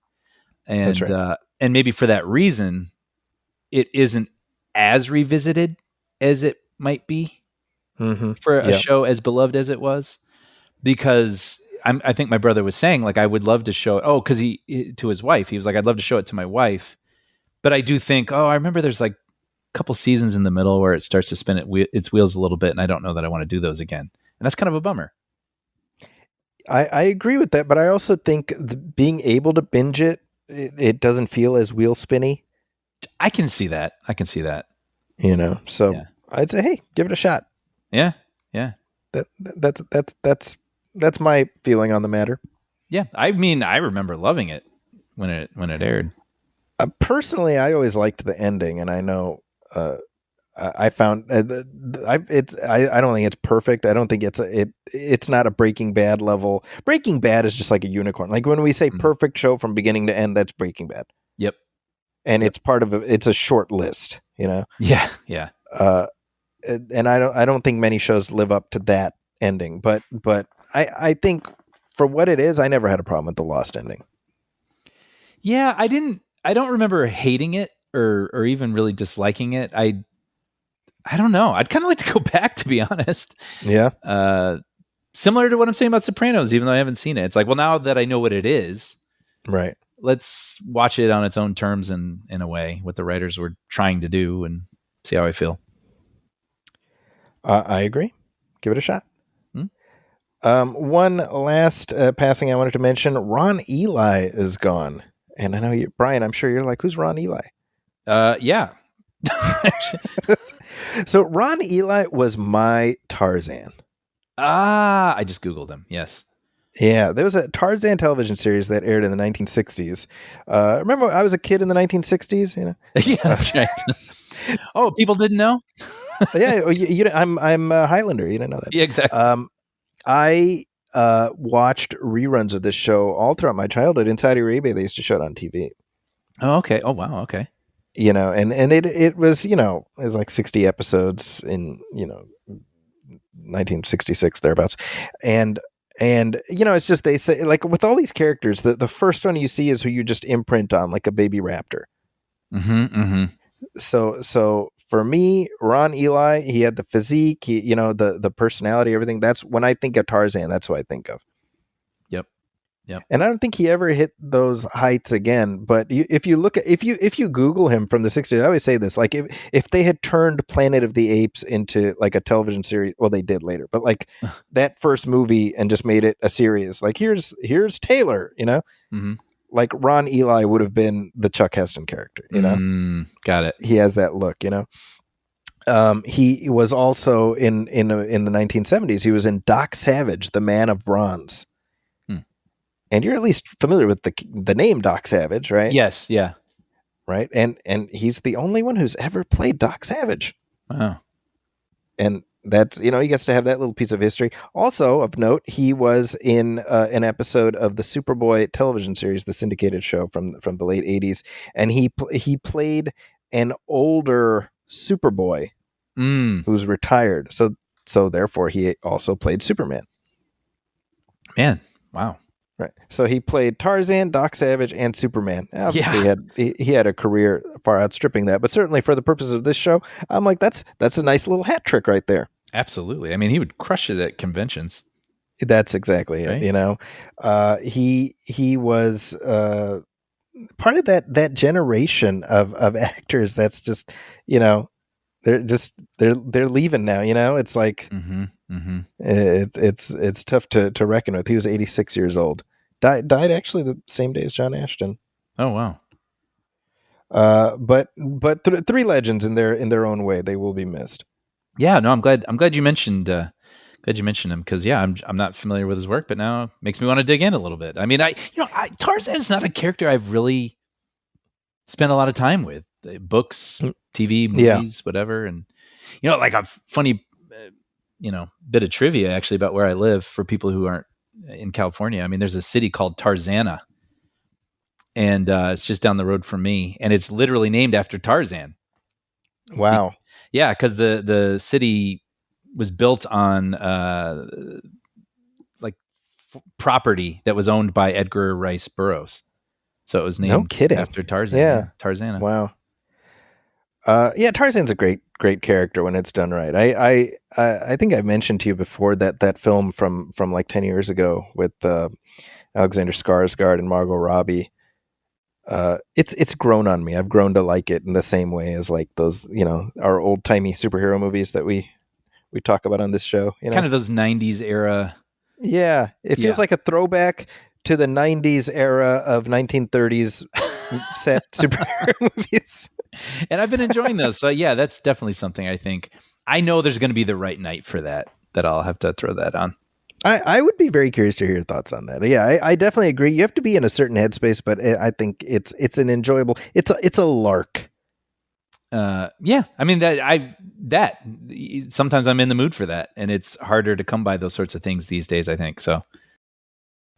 and right. and maybe for that reason, it isn't as revisited as it might be Mm-hmm. for a Yeah. show as beloved as it was. Because I think my brother was saying, like, I would love to show. Oh, because to his wife, he was like, I'd love to show it to my wife. But I do think, I remember there's like a couple seasons in the middle where it starts to spin its wheels a little bit, and I don't know that I want to do those again, and that's kind of a bummer. I agree with that, but I also think being able to binge it doesn't feel as wheel spinny, I can see that. So Yeah. I'd say, hey, give it a shot. Yeah. Yeah. That's my feeling on the matter. Yeah. I mean, I remember loving it when it aired. Personally, I always liked the ending, and I know I found I don't think it's perfect. I don't think it's not a Breaking Bad level. Breaking Bad is just like a unicorn. Like when we say perfect show from beginning to end, that's Breaking Bad. Yep. And it's part of it's a short list, Yeah. Yeah. And I don't think many shows live up to that ending. But I think for what it is, I never had a problem with the Lost ending. Yeah, I don't remember hating it or even really disliking it. I don't know. I'd kind of like to go back, to be honest. Yeah. Similar to what I'm saying about Sopranos, even though I haven't seen it. It's like, well, now that I know what it is, right, let's watch it on its own terms and in a way, what the writers were trying to do, and see how I feel. I agree. Give it a shot. One last passing I wanted to mention, Ron Eli is gone. And I know Brian, I'm sure you're like, who's Ron Eli? Yeah. So Ron Eli was my Tarzan. I just Googled him. Yes. Yeah, there was a Tarzan television series that aired in the 1960s. Remember, I was a kid in the 1960s. Yeah, that's right. Oh, people didn't know. Yeah, I'm a Highlander. You didn't know that. Yeah, exactly. I watched reruns of this show all throughout my childhood. In Saudi Arabia, they used to show it on TV. Oh, okay. Oh, wow. Okay. And it was, it was like 60 episodes in, 1966 thereabouts. And it's just, they say, like, with all these characters, the first one you see is who you just imprint on, like a baby raptor. So for me, Ron Eli, he had the physique, the personality, everything. That's when I think of Tarzan, that's what I think of. Yep. And I don't think he ever hit those heights again. But if you look at, if you Google him from the 60s, I always say this, like if they had turned Planet of the Apes into like a television series, well, they did later, but like that first movie and just made it a series, like here's Taylor, like Ron Eli would have been the Chuck Heston character, Got it. He has that look, he was also in the 1970s. He was in Doc Savage, the Man of Bronze. And you're at least familiar with the name Doc Savage, right? Yes. Yeah. Right. And he's the only one who's ever played Doc Savage. Wow. And that's, he gets to have that little piece of history. Also of note, he was in an episode of the Superboy television series, the syndicated show from the late 80s. And he played an older Superboy who's retired. So therefore he also played Superman. Man. Wow. Right. So he played Tarzan, Doc Savage, and Superman. Obviously, he had a career far outstripping that. But certainly for the purposes of this show, I'm like, that's a nice little hat trick right there. Absolutely. I mean, he would crush it at conventions. That's exactly right? it. He was part of that generation of actors. That's just, they're leaving now. It's like it's tough to reckon with. He was 86 years old. Died actually the same day as John Ashton. Oh wow. But three legends in their own way. They will be missed. Yeah, no, I'm glad you mentioned him, because I'm not familiar with his work, but now it makes me want to dig in a little bit. I mean, Tarzan's not a character I've really spent a lot of time with. Books, TV, movies, whatever, and like a funny bit of trivia actually about where I live for people who aren't in California. I mean, there's a city called Tarzana, and it's just down the road from me, and it's literally named after Tarzan. Wow. Yeah, because the city was built on property that was owned by Edgar Rice Burroughs. So it was No named kidding. after Tarzan. Yeah. Tarzana. Wow. Yeah, Tarzan's a great character when it's done right. I think I mentioned to you before that film from like 10 years ago with Alexander Skarsgård and Margot Robbie. It's grown on me. I've grown to like it in the same way as like those, our old timey superhero movies that we talk about on this show. Kind of those 90s era. Yeah, it feels like a throwback to the 90s era of 1930s set superhero movies. And I've been enjoying those. So yeah, that's definitely something I think. I know there's going to be the right night for that I'll have to throw that on. I would be very curious to hear your thoughts on that. Yeah, I definitely agree. You have to be in a certain headspace, but I think it's an enjoyable. It's a lark. Yeah, I mean that sometimes I'm in the mood for that, and it's harder to come by those sorts of things these days, I think. So.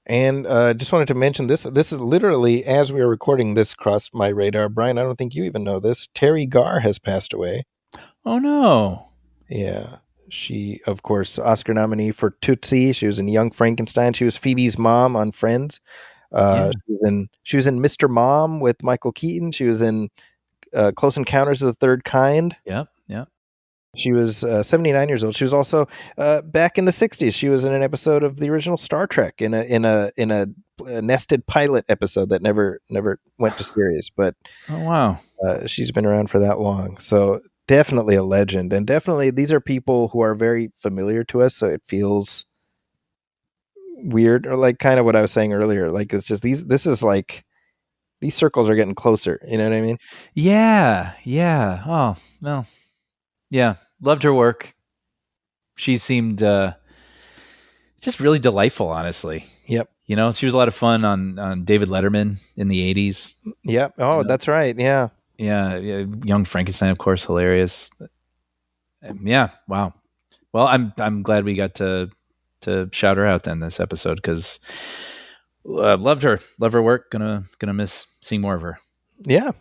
And just wanted to mention this. This is literally, as we are recording this, crossed my radar. Brian, I don't think you even know this. Terry Garr has passed away. Oh, no. Yeah. She, of course, Oscar nominee for Tootsie. She was in Young Frankenstein. She was Phoebe's mom on Friends. She was in Mr. Mom with Michael Keaton. She was in Close Encounters of the Third Kind. Yep. She was 79 years old. She was also back in the 60s. She was in an episode of the original Star Trek in a nested pilot episode that never went to series. But oh wow, she's been around for that long. So definitely a legend, and definitely these are people who are very familiar to us. So it feels weird, or like kind of what I was saying earlier. Like it's just this is like these circles are getting closer. You know what I mean? Yeah. Oh no. Yeah, loved her work. She seemed just really delightful, honestly. Yep. She was a lot of fun on David Letterman in the 80s. Yep. Oh, that's right. Yeah. Yeah. Young Frankenstein, of course, hilarious. Yeah. Wow. Well, I'm glad we got to shout her out then this episode because loved her. Love her work. Gonna miss seeing more of her. Yeah.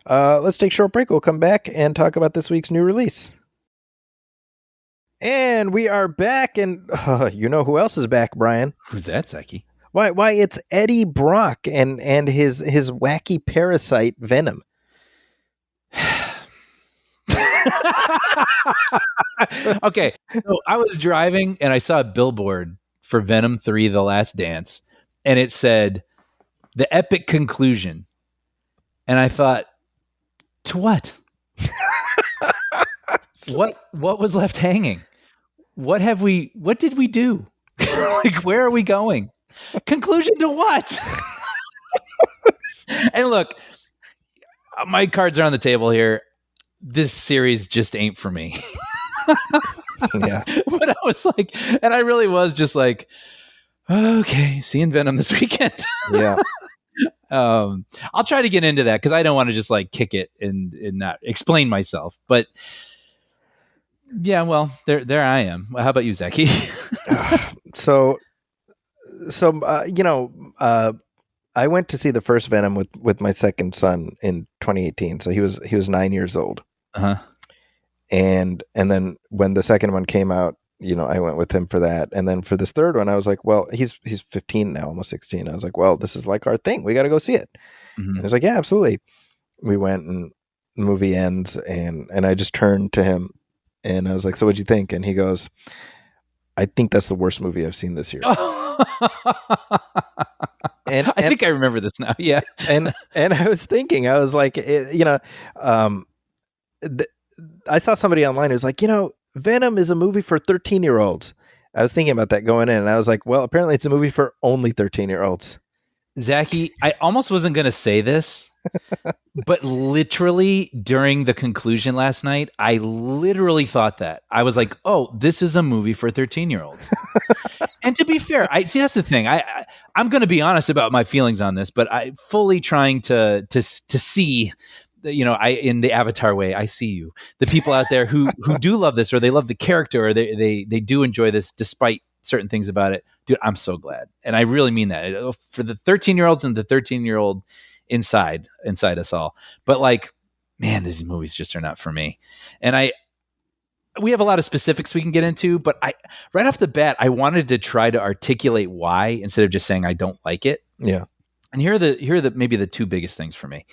Let's take a short break. We'll come back and talk about this week's new release. And we are back, and you know who else is back, Brian? Who's that, Zaki? Why? It's Eddie Brock and his wacky parasite Venom. Okay, so I was driving and I saw a billboard for Venom 3: The Last Dance, and it said the epic conclusion, and I thought, to what? What was left hanging? What did we do? Like, where are we going? Conclusion to what? And look, my cards are on the table here. This series just ain't for me. Yeah. But I was like, and I really was just like, okay, seeing Venom this weekend. Yeah. I'll try to get into that because I don't want to just like kick it and not explain myself. But yeah, well, there I am. How about you, Zaki? So I went to see the first Venom with my second son in 2018. So he was 9 years old. Uh-huh. And then when the second one came out, I went with him for that. And then for this third one, I was like, well, he's 15 now, almost 16. I was like, well, this is like our thing. We got to go see it. Mm-hmm. He was like, yeah, absolutely. We went, and the movie ends, and I just turned to him and I was like, so what'd you think? And he goes, I think that's the worst movie I've seen this year. And I think I remember this now. Yeah. and I was thinking, I was like, I saw somebody online who was like, Venom is a movie for 13-year-olds. I was thinking about that going in, and I was like, well, apparently it's a movie for only 13-year-olds. Zaki, I almost wasn't going to say this, but literally during the conclusion last night, I literally thought that. I was like, oh, this is a movie for 13-year-olds. And to be fair, that's the thing. I'm going to be honest about my feelings on this, but I fully trying to see, in the Avatar way, I see you. The people out there who do love this, or they love the character, or they do enjoy this despite certain things about it. Dude, I'm so glad. And I really mean that. For the 13-year-olds and the 13-year-old inside us all. But like, man, these movies just are not for me. And we have a lot of specifics we can get into, but right off the bat, I wanted to try to articulate why instead of just saying I don't like it. Yeah. And here are the maybe the two biggest things for me.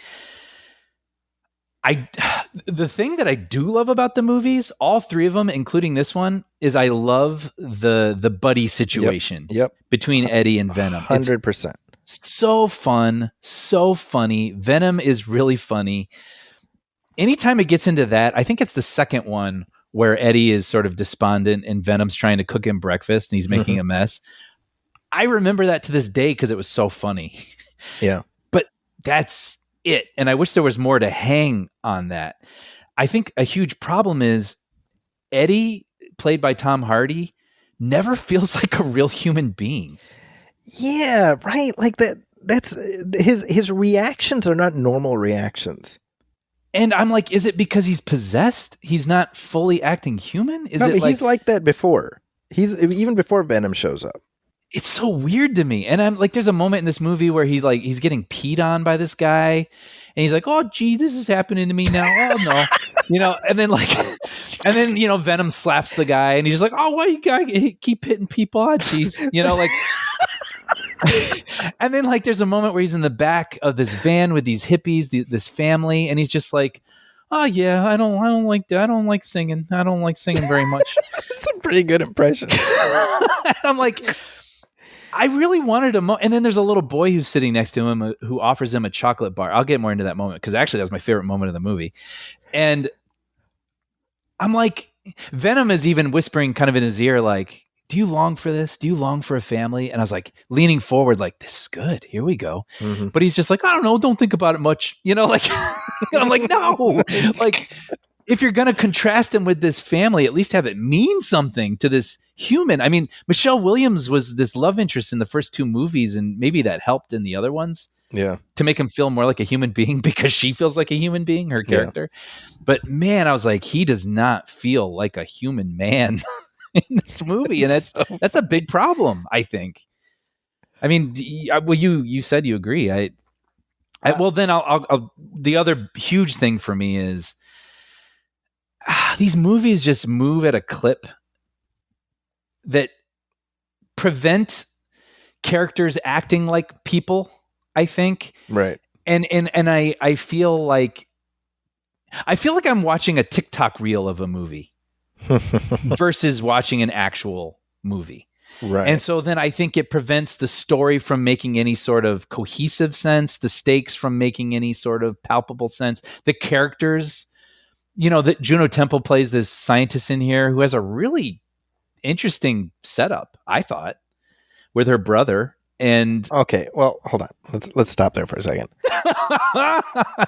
The thing that I do love about the movies, all three of them, including this one, is I love the buddy situation Yep. between Eddie and Venom. 100%. It's so fun, so funny. Venom is really funny. Anytime it gets into that, I think it's the second one where Eddie is sort of despondent and Venom's trying to cook him breakfast and he's making a mess. I remember that to this day because it was so funny. Yeah. But that's it. And I wish there was more to hang on that. I think a huge problem is Eddie, played by Tom Hardy, never feels like a real human being. Yeah, right. Like that's his reactions are not normal reactions. And I'm like, is it because he's possessed? He's not fully acting human? He's like that before. He's even before Venom shows up. It's so weird to me. And I'm like, there's a moment in this movie where he's getting peed on by this guy, and he's like, "Oh, gee, this is happening to me now." Oh no, and then Venom slaps the guy, and he's just like, "Oh, why you gotta keep hitting people?" Oh, geez, like. And then there's a moment where he's in the back of this van with these hippies, this family, and he's just like, "Oh yeah, I don't like that. I don't like singing. I don't like singing very much." It's a pretty good impression. I'm like, I really wanted and then there's a little boy who's sitting next to him who offers him a chocolate bar. I'll get more into that moment because actually that was my favorite moment of the movie. And I'm like, Venom is even whispering kind of in his ear, like, "Do you long for this? Do you long for a family?" And I was like leaning forward, like, this is good. Here we go. Mm-hmm. But he's just like, "I don't know. Don't think about it much." Like, I'm like, no, like, if you're going to contrast him with this family, at least have it mean something to this human. I mean, Michelle Williams was this love interest in the first two movies, and maybe that helped in the other ones. Yeah. To make him feel more like a human being because she feels like a human being, her character. Yeah. But man, I was like, he does not feel like a human man in this movie. And that's a big problem, I think. I mean, well, you said you agree. Well, then I'll the other huge thing for me is these movies just move at a clip that prevent characters acting like people, I think. Right. And I feel like I'm watching a TikTok reel of a movie versus watching an actual movie. Right. And so then I think it prevents the story from making any sort of cohesive sense, the stakes from making any sort of palpable sense, the characters, that Juno Temple plays this scientist in here who has a really interesting setup, I thought, with her brother. And okay, well, hold on. Let's stop there for a second.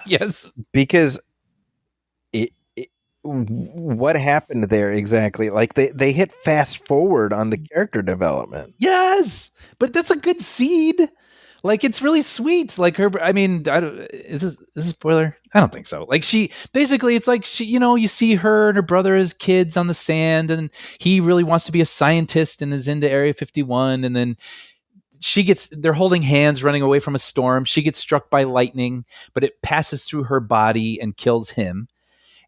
Yes, because what happened there exactly? Like they hit fast forward on the character development. Yes, but that's a good seed. Like, it's really sweet. Like I mean, is this a spoiler? I don't think so. Like, she basically, it's like she, you see her and her brother as kids on the sand, and he really wants to be a scientist and is into Area 51, and then they're holding hands running away from a storm. She gets struck by lightning, but it passes through her body and kills him.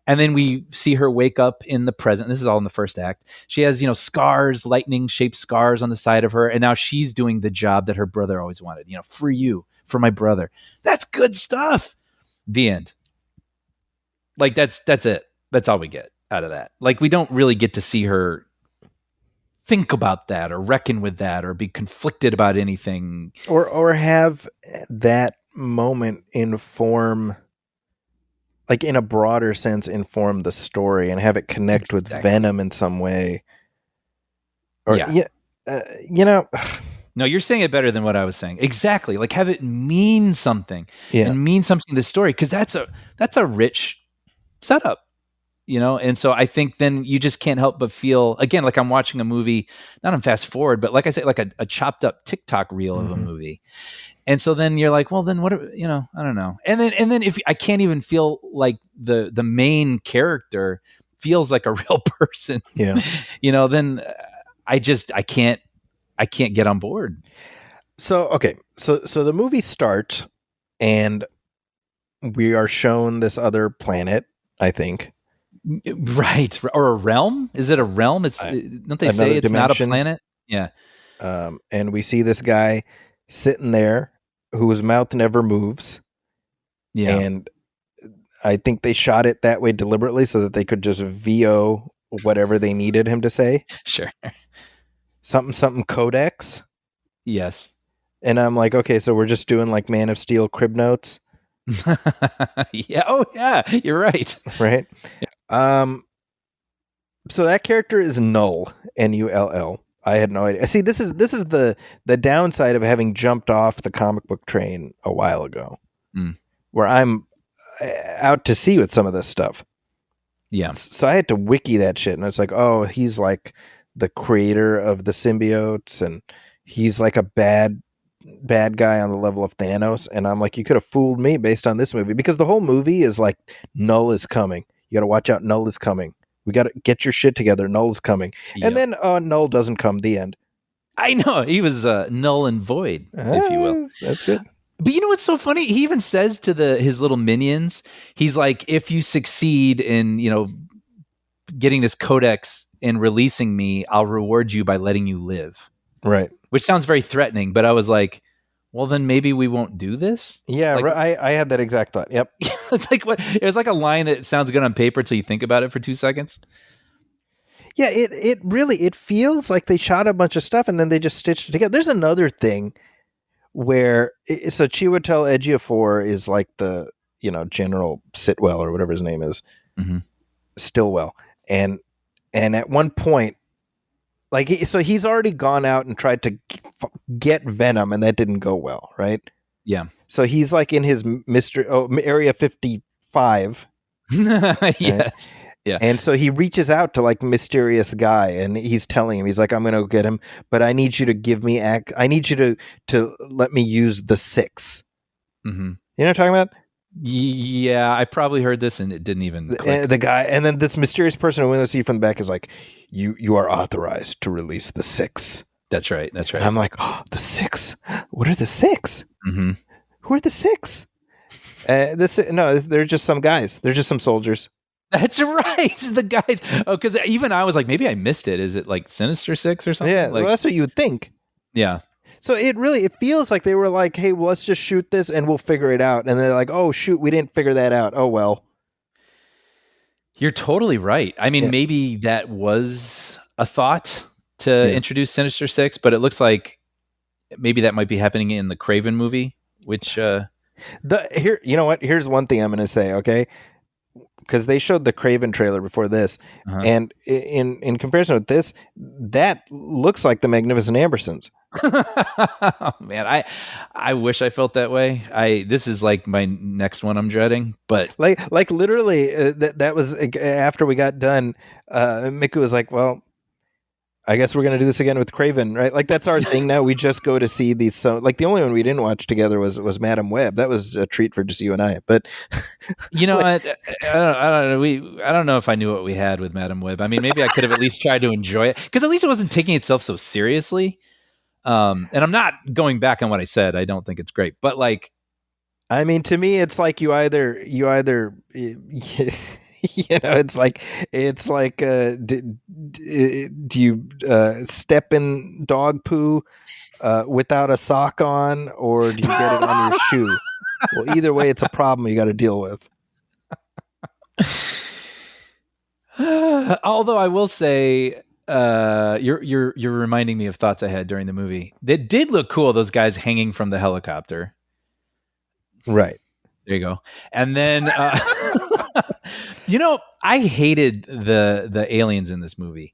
And then we see her wake up in the present. This is all in the first act. She has, scars, lightning-shaped scars on the side of her, and now she's doing the job that her brother always wanted. For you, for my brother. That's good stuff. The end. Like, that's it. That's all we get out of that. Like, we don't really get to see her think about that or reckon with that or be conflicted about anything. Or have that moment inform, like, in a broader sense, inform the story and have it connect with Venom in some way. Or No, you're saying it better than what I was saying. Exactly. Like, have it mean something and mean something to the story. Cause that's a rich setup, And so I think then you just can't help but feel, again, like I'm watching a movie, not on fast forward, but like I said, like a chopped up TikTok reel of a movie. And so then you're like, well, then what? I don't know. And then if I can't even feel like the main character feels like a real person, then I can't get on board. So okay, so the movie starts, and we are shown this other planet, I think. Right, or a realm? Is it a realm? Don't they say it's dimension. Not a planet? Yeah. And we see this guy sitting there whose mouth never moves. Yeah. And I think they shot it that way deliberately so that they could just VO whatever they needed him to say. Sure. Something codex. Yes. And I'm like, okay, so we're just doing like Man of Steel crib notes, Yeah. Oh, yeah. You're right. right? So that character is Null, Null. I had no idea. See, this is the downside of having jumped off the comic book train a while ago, where I'm out to sea with some of this stuff. Yeah. So I had to wiki that shit, and it's like, oh, he's like the creator of the symbiotes, and he's like a bad guy on the level of Thanos. And I'm like, you could have fooled me based on this movie, because the whole movie is like, Null is coming. You got to watch out. Null is coming. We got to get your shit together. Null's coming. Yep. And then Null doesn't come. The end. I know. He was null and void, if you will. That's good. But you know what's so funny? He even says to his little minions, he's like, if you succeed in, getting this codex and releasing me, I'll reward you by letting you live. Right. Which sounds very threatening, but I was like, well, then maybe we won't do this. Yeah, like, I had that exact thought. Yep. It's like what? It was like a line that sounds good on paper till you think about it for 2 seconds. Yeah, it really feels like they shot a bunch of stuff and then they just stitched it together. There's another thing where so Chiwetel Ejiofor is like the General Sitwell or whatever his name is, Stillwell, and at one point, like, so he's already gone out and tried to get Venom, and that didn't go well, right? Yeah. So he's like in his Area 55. Yes. Right? Yeah. And so he reaches out to like mysterious guy, and he's telling him, he's like, I'm going to go get him, but I need you to give me I need you to let me use the 6. Mm-hmm. You know what I'm talking about? Yeah, I probably heard this and it didn't even click. The guy, and then this mysterious person who we see from the back is like, you are authorized to release the 6. That's right. That's right. And I'm like, oh, the 6? What are the 6? Mm-hmm. Who are the 6? No, they're just some guys. They're just some soldiers. That's right. The guys. Oh, because even I was like, maybe I missed it. Is it like Sinister 6 or something? Yeah, like, well, that's what you would think. Yeah. So it feels like they were like, hey, well, let's just shoot this and we'll figure it out. And they're like, oh, shoot, we didn't figure that out. Oh, well. You're totally right. I mean, maybe that was a thought to introduce Sinister 6, but it looks like maybe that might be happening in the Craven movie, which... you know what? Here's one thing I'm going to say, okay? Because they showed the Craven trailer before this, and in comparison with this, that looks like the Magnificent Ambersons. Oh, man, I wish I felt that way. This is like my next one I'm dreading, but like literally that was after we got done. Miku was like, well, I guess we're gonna do this again with Craven, right? Like that's our thing now. We just go to see these. So like the only one we didn't watch together was Madam Web. That was a treat for just you and I. But you know, I don't know. I don't know if I knew what we had with Madam Web. I mean, maybe I could have at least tried to enjoy it, because at least it wasn't taking itself so seriously. And I'm not going back on what I said. I don't think it's great, but like, I mean, to me, it's like you either it's like do you step in dog poo without a sock on, or do you get it on your shoe? Well, either way, it's a problem you got to deal with. Although I will say, you're reminding me of thoughts I had during the movie. That did look cool. Those guys hanging from the helicopter. Right. There you go. And then, I hated the aliens in this movie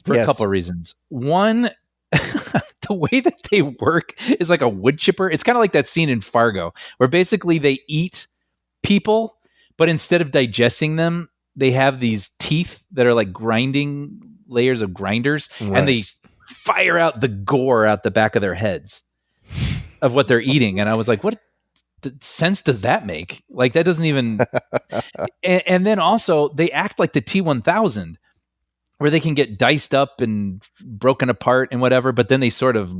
for a couple of reasons. One, the way that they work is like a wood chipper. It's kind of like that scene in Fargo where basically they eat people, but instead of digesting them, they have these teeth that are like grinding layers of grinders, and they fire out the gore out the back of their heads of what they're eating. And I was like, what sense does that make? Like, that doesn't even... and then also they act like the T-1000, where they can get diced up and broken apart and whatever, but then they sort of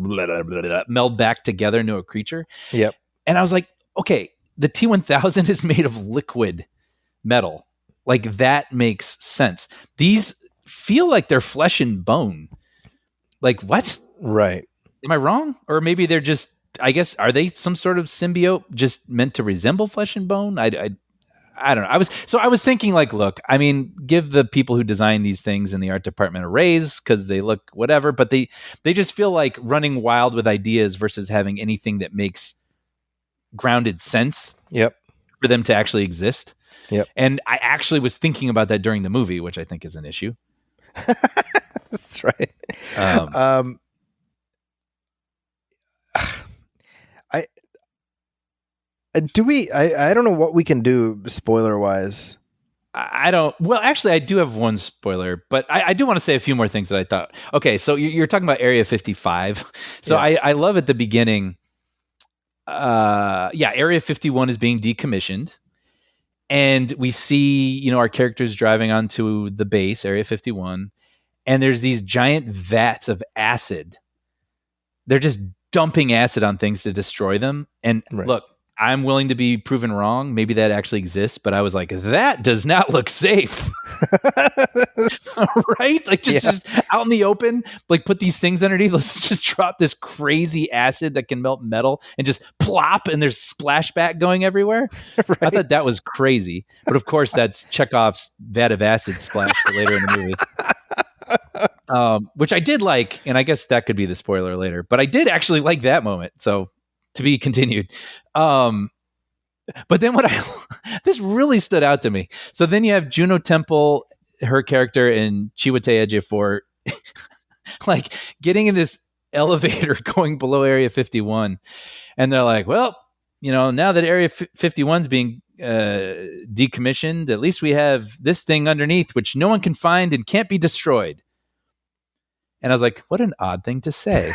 meld back together into a creature. Yep. And I was like, okay, the T-1000 is made of liquid metal. Like, that makes sense. These feel like they're flesh and bone. Like, what? Right. Am I wrong? Or maybe they're just I guess, are they some sort of symbiote just meant to resemble flesh and bone? I don't know. I was thinking like, look, I mean, give the people who design these things in the art department a raise because they look whatever, but they just feel like running wild with ideas versus having anything that makes grounded sense Yep. for them to actually exist. Yep. And I actually was thinking about that during the movie, which I think is an issue. That's right. I I don't know what we can do spoiler wise. I don't. Well, actually, I do have one spoiler, but I do want to say a few more things that I thought. Okay, so you're talking about Area 55. So Yeah. I love at the beginning. Area 51 is being decommissioned, and we see our characters driving onto the base, Area 51, and there's these giant vats of acid. They're just dumping acid on things to destroy them. And Right. look, I'm willing to be proven wrong. Maybe that actually exists, but I was like, that does not look safe. Right? Like just out in the open, like put these things underneath. Let's just drop this crazy acid that can melt metal and just plop, and there's splashback going everywhere. Right. I thought that was crazy. But of course, that's Chekhov's vat of acid splash for later in the movie. Which I did like, and I guess that could be the spoiler later, but I did actually like that moment. So to be continued. But then this really stood out to me. So then you have Juno Temple, her character, and Chiwetel Ejiofor, like getting in this elevator going below Area 51. And they're like, well, now that Area 51 is being decommissioned, at least we have this thing underneath, which no one can find and can't be destroyed. And I was like, what an odd thing to say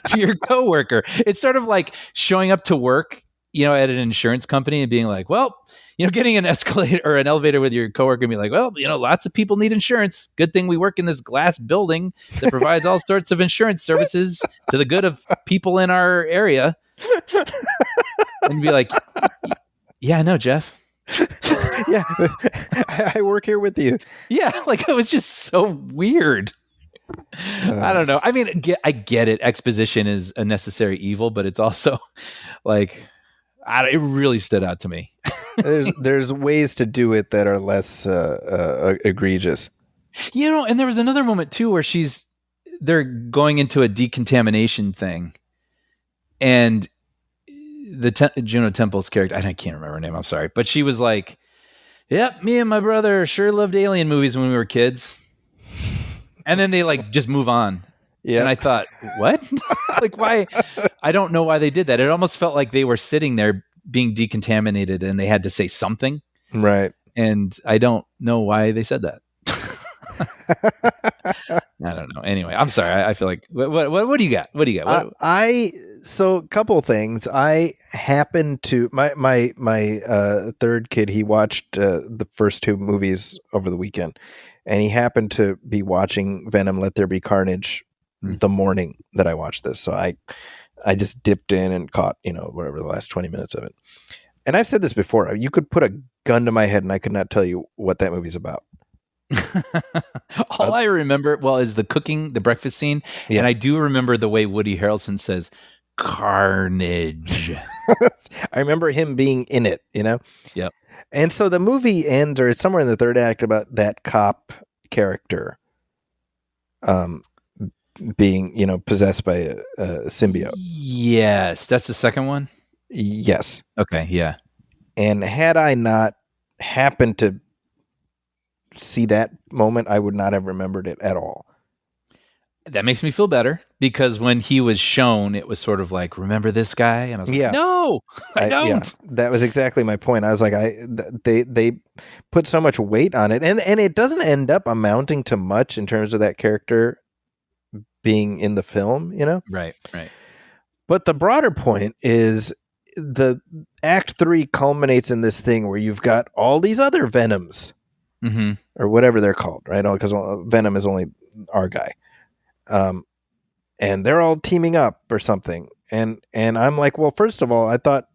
to your coworker. It's sort of like showing up to work, at an insurance company and being like, well, getting an escalator or an elevator with your coworker and be like, well, lots of people need insurance. Good thing we work in this glass building that provides all sorts of insurance services to the good of people in our area. And be like, yeah, I know, Jeff. Yeah. I work here with you. Yeah. Like, it was just so weird. I don't know. I mean, I get it. Exposition is a necessary evil, but it's also like, it really stood out to me. there's ways to do it that are less egregious. And there was another moment too where they're going into a decontamination thing, and Juno Temple's character, I can't remember her name. I'm sorry, but she was like, "Yep, me and my brother sure loved alien movies when we were kids." And then they like just move on. Yeah. And I thought, what? Like, why? I don't know why they did that. It almost felt like they were sitting there being decontaminated and they had to say something. Right. And I don't know why they said that. I don't know. Anyway, I'm sorry. I feel like, what do you got? What do you got? So a couple of things. I happened to, my third kid, he watched the first two movies over the weekend. And he happened to be watching Venom: Let There Be Carnage the morning that I watched this. So I just dipped in and caught, whatever the last 20 minutes of it. And I've said this before. You could put a gun to my head and I could not tell you what that movie's about. All I remember, is the breakfast scene. Yeah. And I do remember the way Woody Harrelson says, carnage. I remember him being in it, Yep. And so the movie ends, or it's somewhere in the third act, about that cop character being, possessed by a symbiote. Yes. That's the second one? Yes. Okay, yeah. And had I not happened to see that moment, I would not have remembered it at all. That makes me feel better, because when he was shown, it was sort of like, remember this guy? And I was like, no, I don't. Yeah, that was exactly my point. I was like, they put so much weight on it, and it doesn't end up amounting to much in terms of that character being in the film, Right. But the broader point is the Act 3 culminates in this thing where you've got all these other Venoms, or whatever they're called, right? Because Venom is only our guy. And they're all teaming up or something. And I'm like, well, first of all, I thought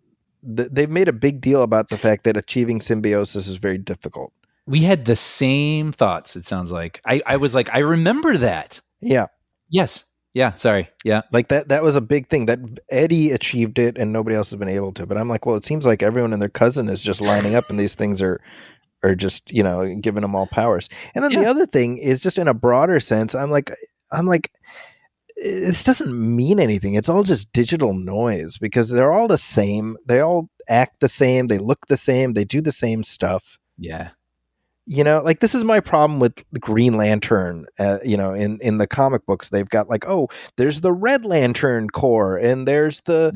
they've made a big deal about the fact that achieving symbiosis is very difficult. We had the same thoughts. It sounds like I was like, I remember that. Yeah. Yes. Yeah. Sorry. Yeah. Like that was a big thing that Eddie achieved it and nobody else has been able to. But I'm like, well, it seems like everyone and their cousin is just lining up and these things are just, giving them all powers. And then the Yeah. other thing is just in a broader sense, I'm like, this doesn't mean anything. It's all just digital noise because they're all the same. They all act the same. They look the same. They do the same stuff. Yeah. Like this is my problem with the Green Lantern. In the comic books, they've got like, oh, there's the Red Lantern Corps, and there's the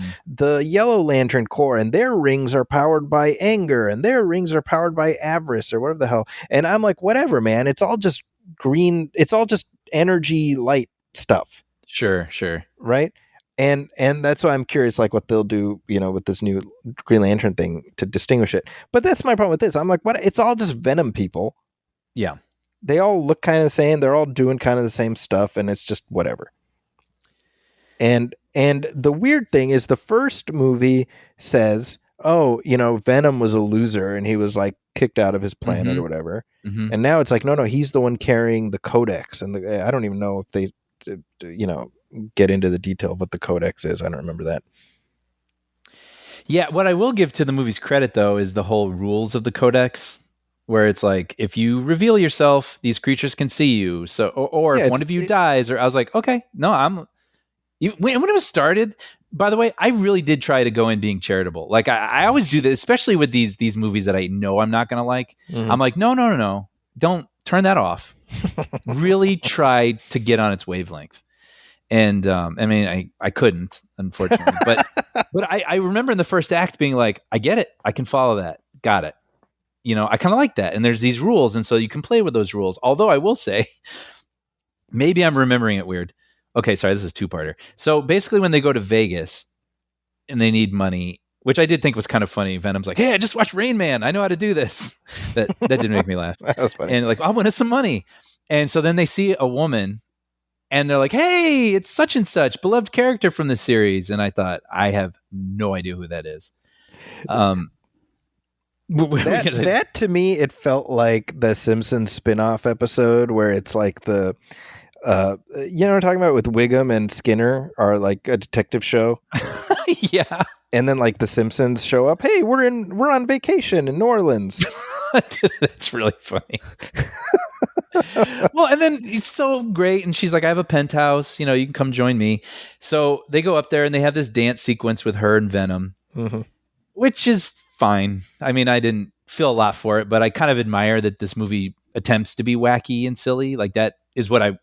Yellow Lantern Corps, and their rings are powered by anger, and their rings are powered by avarice, or whatever the hell. And I'm like, whatever, man. It's all just green. It's all just energy, light stuff. Sure. Right. And that's why I'm curious, like what they'll do, with this new Green Lantern thing to distinguish it. But that's my problem with this. I'm like, what? It's all just Venom people. Yeah. They all look kind of the same. They're all doing kind of the same stuff, and it's just whatever. And the weird thing is, the first movie says, oh, Venom was a loser and he was like kicked out of his planet or whatever. Mm-hmm. And now it's like, no, he's the one carrying the codex, and I don't even know if they, get into the detail of what the codex is. I don't remember that. Yeah, what I will give to the movie's credit, though, is the whole rules of the codex, where it's like, if you reveal yourself, these creatures can see you. So, or if one of you dies, or I was like, okay, no, when it was started, by the way, I really did try to go in being charitable. Like I always do this, especially with these movies that I know I'm not going to like. Mm-hmm. I'm like, no, don't turn that off. Really try to get on its wavelength. And I mean, I couldn't, unfortunately, but I remember in the first act being like, I get it. I can follow that. Got it. I kind of like that. And there's these rules. And so you can play with those rules. Although I will say, maybe I'm remembering it weird. Okay, sorry, this is two-parter. So basically when they go to Vegas and they need money, which I did think was kind of funny, Venom's like, hey, I just watched Rain Man. I know how to do this. That did make me laugh. That was funny. And like, I want some money. And so then they see a woman and they're like, hey, it's such and such, beloved character from the series. And I thought, I have no idea who that is. That to me, it felt like the Simpsons spin-off episode where it's like the, what I'm talking about, with Wiggum and Skinner are like a detective show. Yeah. And then like the Simpsons show up. Hey, we're on vacation in New Orleans. That's really funny. Well, and then it's so great. And she's like, I have a penthouse, you can come join me. So they go up there and they have this dance sequence with her and Venom, which is fine. I mean, I didn't feel a lot for it, but I kind of admire that this movie attempts to be wacky and silly. Like that is what I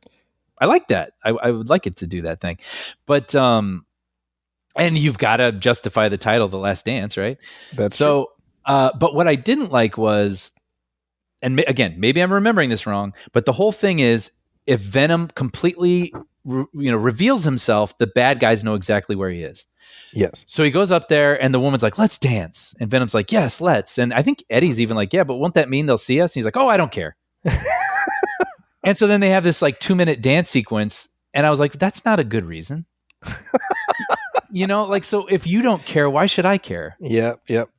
like that. I would like it to do that thing. But, and you've got to justify the title, The Last Dance, right? That's so, but what I didn't like was, and again, maybe I'm remembering this wrong, but the whole thing is, if Venom completely, reveals himself, the bad guys know exactly where he is. Yes. So he goes up there and the woman's like, let's dance. And Venom's like, yes, let's. And I think Eddie's even like, yeah, but won't that mean they'll see us? And he's like, oh, I don't care. And so then they have this like 2-minute dance sequence. And I was like, that's not a good reason. So if you don't care, why should I care? Yep.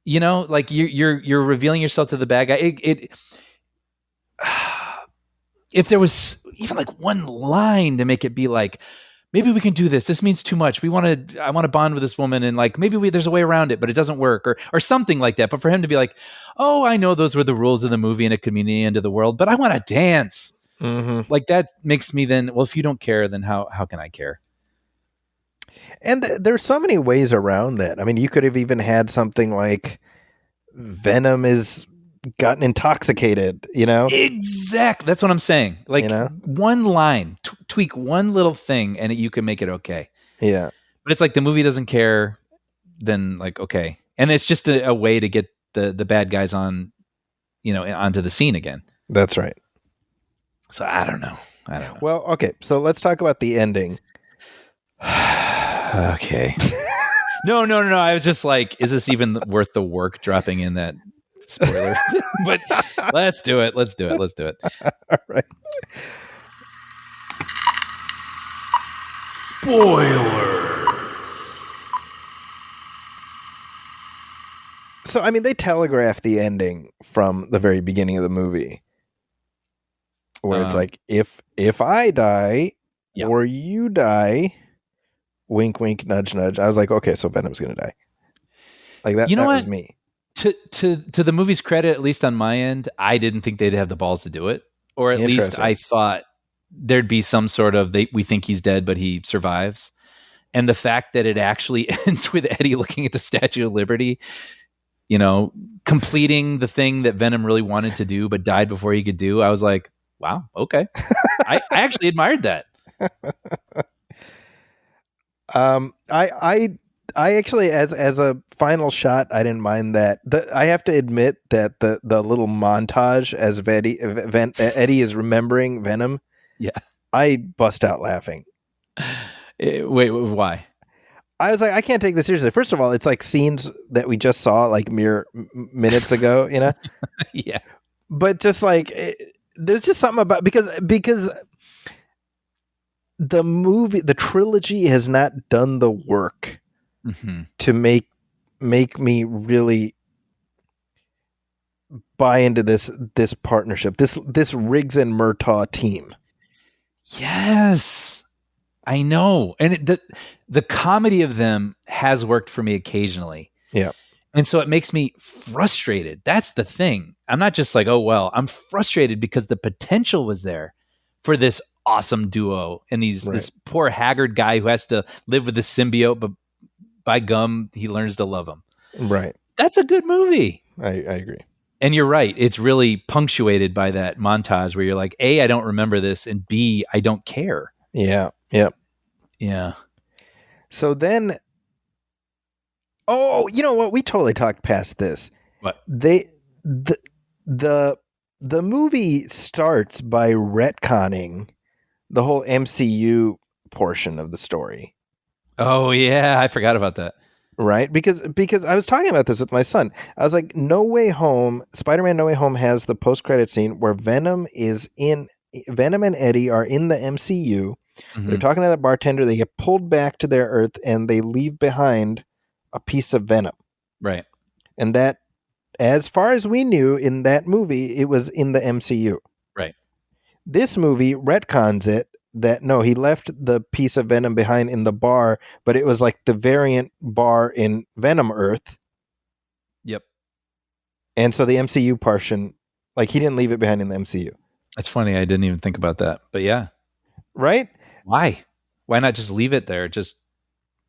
Like you're revealing yourself to the bad guy. If there was even like one line to make it be like, maybe we can do this. This means too much. I want to bond with this woman, and like maybe there's a way around it, but it doesn't work, or something like that. But for him to be like, oh, I know those were the rules of the movie and a community end of the world, but I want to dance. Mm-hmm. Like that makes me then, well, if you don't care, then how can I care? And there's so many ways around that. I mean, you could have even had something like Venom is gotten intoxicated, Exactly. That's what I'm saying. Like one line, tweak one little thing, and you can make it okay. Yeah. But it's like the movie doesn't care. Then like, okay. And it's just a way to get the bad guys on, onto the scene again. That's right. So I don't know. Well, okay. So let's talk about the ending. Okay. No. I was just like, is this even worth the work dropping in that spoiler? But let's do it. All right. Spoilers. So, I mean, they telegraph the ending from the very beginning of the movie, where it's like, if I die, Yeah. or you die. Wink, wink, nudge, nudge. I was like, okay, so Venom's gonna die. Like that. You know That what? was me. To the movie's credit, at least on my end, I didn't think they'd have the balls to do it, or at least I Interesting. thought there'd be some sort of we think he's dead, but he survives. And the fact that it actually ends with Eddie looking at the Statue of Liberty, completing the thing that Venom really wanted to do, but died before he could do. I was like, wow, okay. I actually admired that. I actually, as a final shot, I didn't mind that. I have to admit that the little montage as Eddie is remembering Venom. Yeah. I bust out laughing. Wait, why? I was like, I can't take this seriously. First of all, it's like scenes that we just saw like mere minutes ago, Yeah. But just like there's just something about because the movie, the trilogy has not done the work to make me really buy into this partnership, this Riggs and Murtaugh team. Yes, I know, and the comedy of them has worked for me occasionally. Yeah, and so it makes me frustrated. That's the thing. I'm not just like, oh well. I'm frustrated because the potential was there for this awesome duo, and this poor haggard guy who has to live with the symbiote, but by gum, he learns to love him. Right. That's a good movie. I agree. And you're right. It's really punctuated by that montage where you're like, A, I don't remember this, and B, I don't care. Yeah. Yep. Yeah. So then, oh, you know what? We totally talked past this. What? The movie starts by retconning the whole MCU portion of the story. Oh yeah, I forgot about that. Right? Because I was talking about this with my son. I was like, No Way Home, Spider-Man No Way Home has the post-credit scene where Venom and Eddie are in the MCU. Mm-hmm. They're talking to the bartender. They get pulled back to their Earth and they leave behind a piece of Venom. Right. And that, as far as we knew in that movie, it was in the MCU. Right. This movie retcons it that no, he left the piece of Venom behind in the bar, but it was like the variant bar in Venom Earth. Yep. And so the MCU portion, like he didn't leave it behind in the MCU. That's funny. I didn't even think about that. But yeah. Right? Why? Why not just leave it there? Just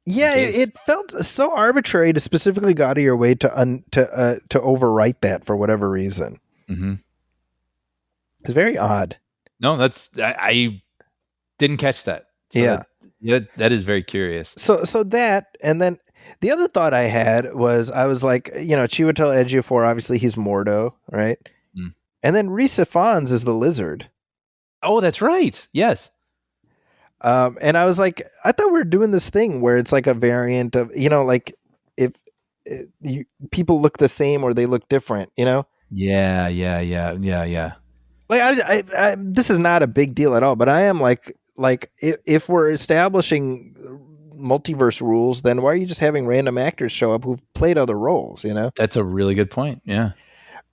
it felt so arbitrary to specifically go out of your way to overwrite that for whatever reason. Mm-hmm. It's very odd. No, I didn't catch that. So that is very curious. So that, and then the other thought I had was, I was like, Chiwetel Ejiofor, obviously he's Mordo, right? Mm. And then Rhys Ifans is the lizard. Oh, that's right. Yes. And I was like, I thought we were doing this thing where it's like a variant of, like if people look the same or they look different, Yeah. Like I this is not a big deal at all, but I am like if we're establishing multiverse rules, then why are you just having random actors show up who've played other roles? That's a really good point. Yeah.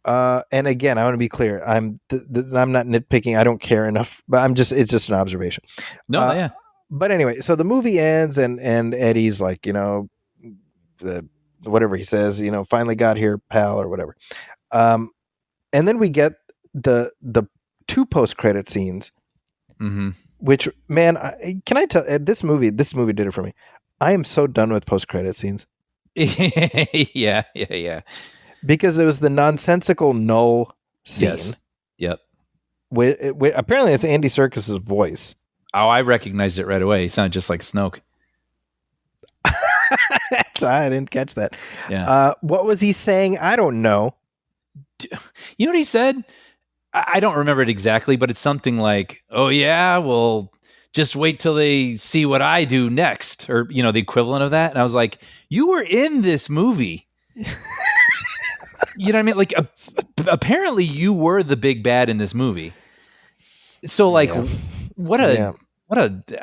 And again, I want to be clear. I'm not nitpicking. I don't care enough, but it's just an observation. No, yeah. But anyway, so the movie ends and Eddie's like, whatever he says, finally got here, pal, or whatever. And then we get the two post-credit scenes, which, man, can I tell, this movie did it for me. I am so done with post-credit scenes. Yeah. Because there was the nonsensical null scene. Yes. Yep. Apparently it's Andy Serkis's voice. Oh, I recognized it right away. He sounded just like Snoke. I didn't catch that. Yeah. What was he saying? I don't know. You know what he said? I don't remember it exactly, but it's something like, oh yeah, well, just wait till they see what I do next. Or, the equivalent of that. And I was like, you were in this movie. You know what I mean? Like, apparently you were the big bad in this movie. So like, I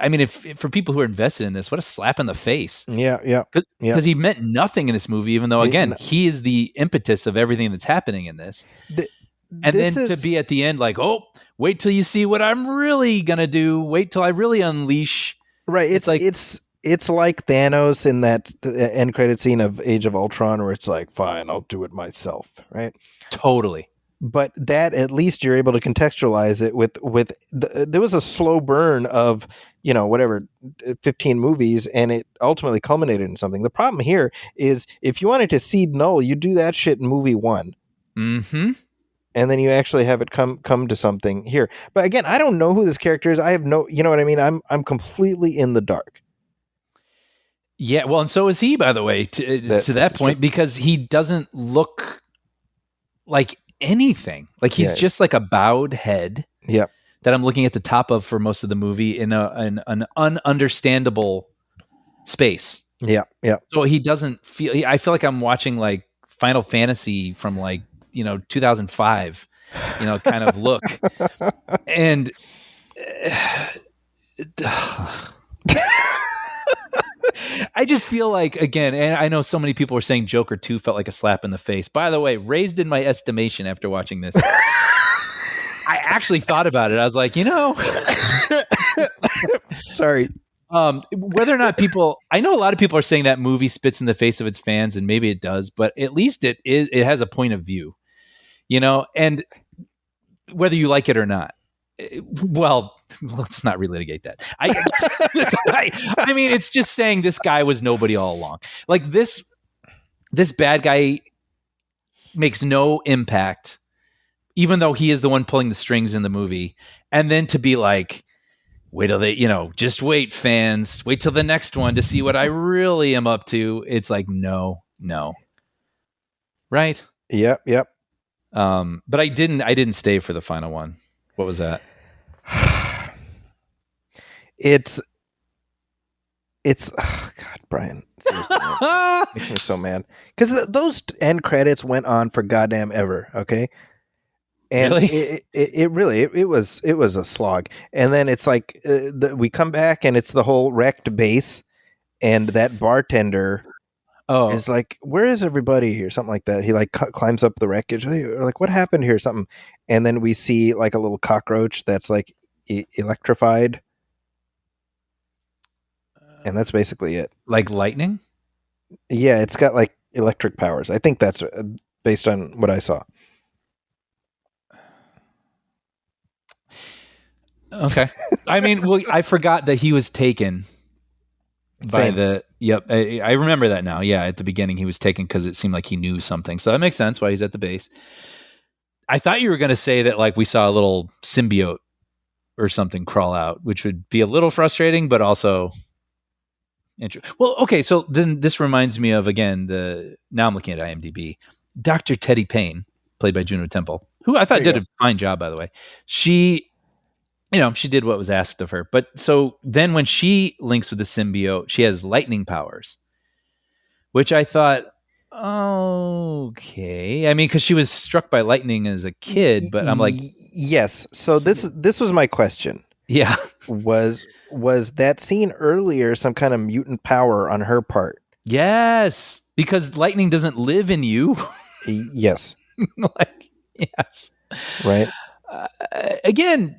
mean, if for people who are invested in this, what a slap in the face. Yeah. Because he meant nothing in this movie, even though, again, he is the impetus of everything that's happening in this. And this then to is be at the end like, oh, wait till you see what I'm really gonna do. Wait till I really unleash. right. It's like It's like Thanos in that end credit scene of Age of Ultron, where it's like, fine, I'll do it myself, right? totally. But that at least you're able to contextualize it there was a slow burn of whatever 15 movies, and it ultimately culminated in something. The problem here is if you wanted to seed null, you do that shit in movie one, Mm-hmm. and then you actually have it come to something here. But again, I don't know who this character is. I have no, you know what I mean. I'm completely in the dark. Yeah, well, and so is he, by the way, to This that is point, true. because he doesn't look like anything. Like he's Yeah. just like a bowed head Yeah. that I'm looking at the top of for most of the movie in an ununderstandable space. Yeah. Yeah. So he doesn't feel. I feel like I'm watching like Final Fantasy from like 2005, kind of look, and I just feel like, again, and I know so many people are saying Joker 2 felt like a slap in the face. By the way, raised in my estimation after watching this. I actually thought about it. I was like, Sorry. whether or not I know a lot of people are saying that movie spits in the face of its fans, and maybe it does, but at least it has a point of view, and whether you like it or not. Well, let's not relitigate that. I mean, it's just saying this guy was nobody all along. Like this bad guy makes no impact, even though he is the one pulling the strings in the movie. And then to be like, wait till they, just wait, fans, wait till the next one to see what I really am up to. It's like, no. Right? Yep. Yep. But I didn't stay for the final one. What was that? It's oh God, Brian. Seriously, man. Makes me so mad because those end credits went on for goddamn ever. Okay, and Really? it really it was a slog. And then it's like we come back and it's the whole wrecked base, and that bartender Oh, is like, "Where is everybody here?" Something like that. He like climbs up the wreckage. Or like, what happened here? Something, and then we see like a little cockroach that's like electrified. And that's basically it. like lightning? Yeah, it's got like electric powers. I think that's based on what I saw. Okay. I mean, well, I forgot that he was taken by Same. Yep. I remember that now. Yeah, at the beginning he was taken because it seemed like he knew something. So that makes sense why he's at the base. I thought you were going to say that like we saw a little symbiote or something crawl out, which would be a little frustrating, but also interesting. Well, okay. So then this reminds me of, again, now I'm looking at IMDb. Dr. Teddy Payne, played by Juno Temple, who I thought did a fine job, by the way. She did what was asked of her. But so then when she links with the symbiote, she has lightning powers, which I thought, okay. I mean, because she was struck by lightning as a kid, but I'm like, yes. So this was my question. yeah. Was that scene earlier some kind of mutant power on her part? Yes, because lightning doesn't live in you. Yes. Like, yes. Right. Again,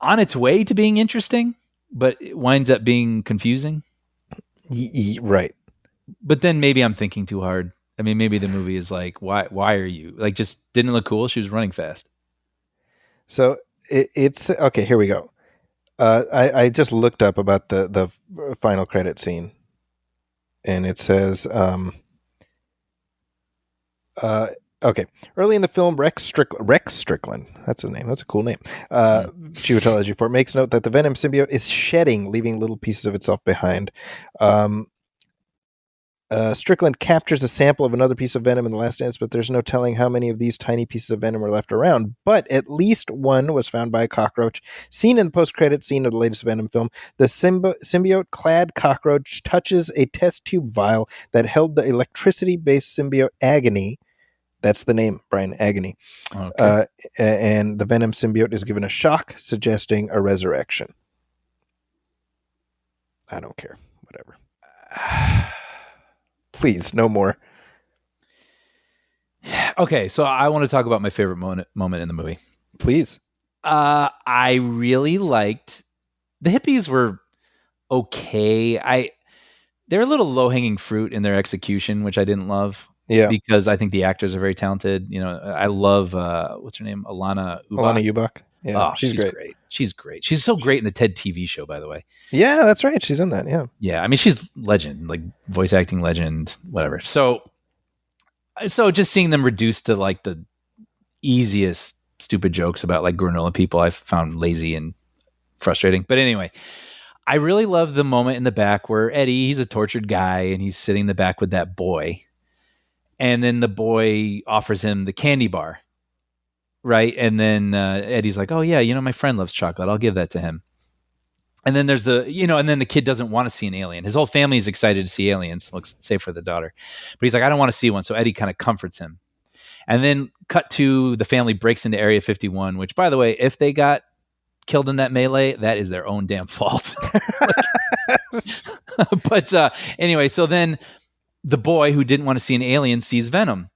on its way to being interesting, but it winds up being confusing. Right. But then maybe I'm thinking too hard. I mean, maybe the movie is like, why are you like, just didn't look cool? She was running fast. So it's okay. Here we go. I just looked up about the final credit scene, and it says, okay. Early in the film, Rex Strickland, that's a name. That's a cool name. Chiwetel Ejiofor makes note that the Venom symbiote is shedding, leaving little pieces of itself behind. Strickland captures a sample of another piece of Venom in The Last Dance, but there's no telling how many of these tiny pieces of Venom were left around. But at least one was found by a cockroach, seen in the post-credit scene of the latest Venom film. The symbiote-clad cockroach touches a test tube vial that held the electricity-based symbiote Agony. That's the name, Brian, Agony. Okay. And the Venom symbiote is given a shock, suggesting a resurrection. I don't care. Whatever. Please, no more. Okay, so I want to talk about my favorite moment in the movie. Please. I really liked the hippies were okay. They're a little low hanging fruit in their execution, which I didn't love. Yeah. Because I think the actors are very talented. You know, I love what's her name, Alana Ubach. Alana Ubach. Yeah, Oh, she's great. She's great. She's so great in the TED TV show, by the way. Yeah, that's right. She's in that. Yeah. Yeah, I mean, she's legend, like voice acting legend, whatever. So just seeing them reduced to like the easiest stupid jokes about like granola people, I found lazy and frustrating. But anyway, I really love the moment in the back where Eddie, he's a tortured guy and he's sitting in the back with that boy. And then the boy offers him the candy bar. Right. And then Eddie's like, oh, yeah, you know, my friend loves chocolate. I'll give that to him. And then there's and then the kid doesn't want to see an alien. His whole family is excited to see aliens, save for the daughter. But he's like, I don't want to see one. So Eddie kind of comforts him. And then cut to the family breaks into Area 51, which, by the way, if they got killed in that melee, that is their own damn fault. But anyway, so then the boy who didn't want to see an alien sees Venom.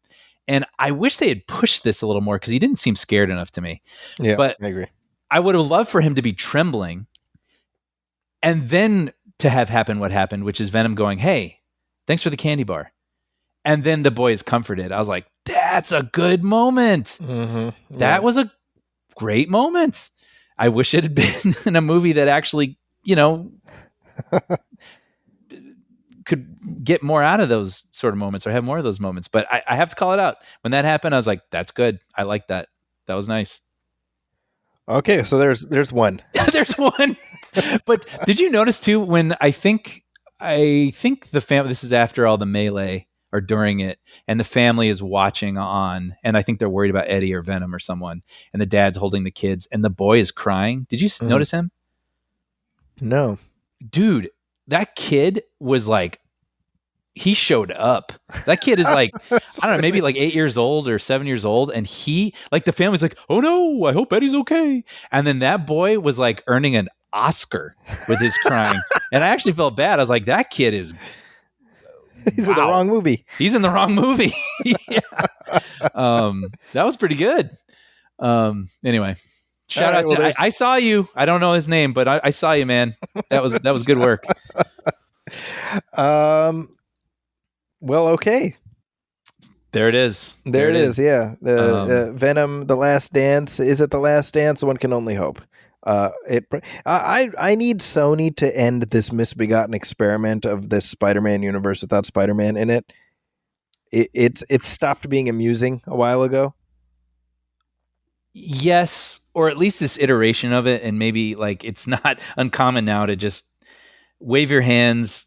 And I wish they had pushed this a little more because he didn't seem scared enough to me. Yeah, but I agree. I would have loved for him to be trembling and then to have happened what happened, which is Venom going, hey, thanks for the candy bar. And then the boy is comforted. I was like, that's a good moment. Mm-hmm. Yeah. That was a great moment. I wish it had been in a movie that actually, could get more out of those sort of moments or have more of those moments. But I have to call it out. When that happened, I was like, that's good. I like that. That was nice. Okay, so there's one. There's one. But did you notice too, when I think the family, this is after all the melee or during it, and the family is watching on, and I think they're worried about Eddie or Venom or someone, and the dad's holding the kids, and the boy is crying. Did you notice him? No. Dude, that kid was like, he showed up. That kid is like, I don't know, maybe like 8 years old or 7 years old. And he, like, the family's like, oh no, I hope Eddie's okay. And then that boy was like earning an Oscar with his crying. And I actually felt bad. I was like, that kid is, he's in the wrong movie. He's in the wrong movie. Yeah. That was pretty good. Anyway. Shout out to I saw you. I don't know his name, but I saw you, man. That was good work. Well, okay. There it is. There it is. Yeah. The Venom, The Last Dance. Is it The Last Dance? One can only hope. I need Sony to end this misbegotten experiment of this Spider-Man universe without Spider-Man in it. It's stopped being amusing a while ago. Yes, or at least this iteration of it, and maybe like it's not uncommon now to just wave your hands,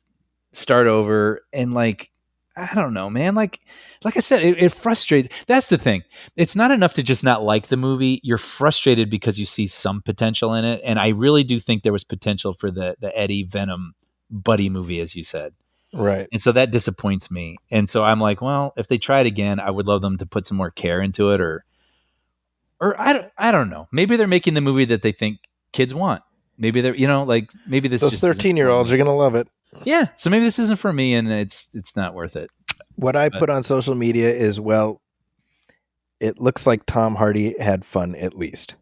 start over, and like, I don't know, man. Like I said, it frustrates. That's the thing. It's not enough to just not like the movie. You're frustrated because you see some potential in it, and I really do think there was potential for the Eddie Venom buddy movie, as you said. Right. And so that disappoints me. And so I'm like, well, if they try it again, I would love them to put some more care into it, or I don't know. Maybe they're making the movie that they think kids want. Maybe they're, maybe this those 13-year-olds are going to love it. Yeah. So maybe this isn't for me, and it's not worth it. What I put on social media is, well, it looks like Tom Hardy had fun at least.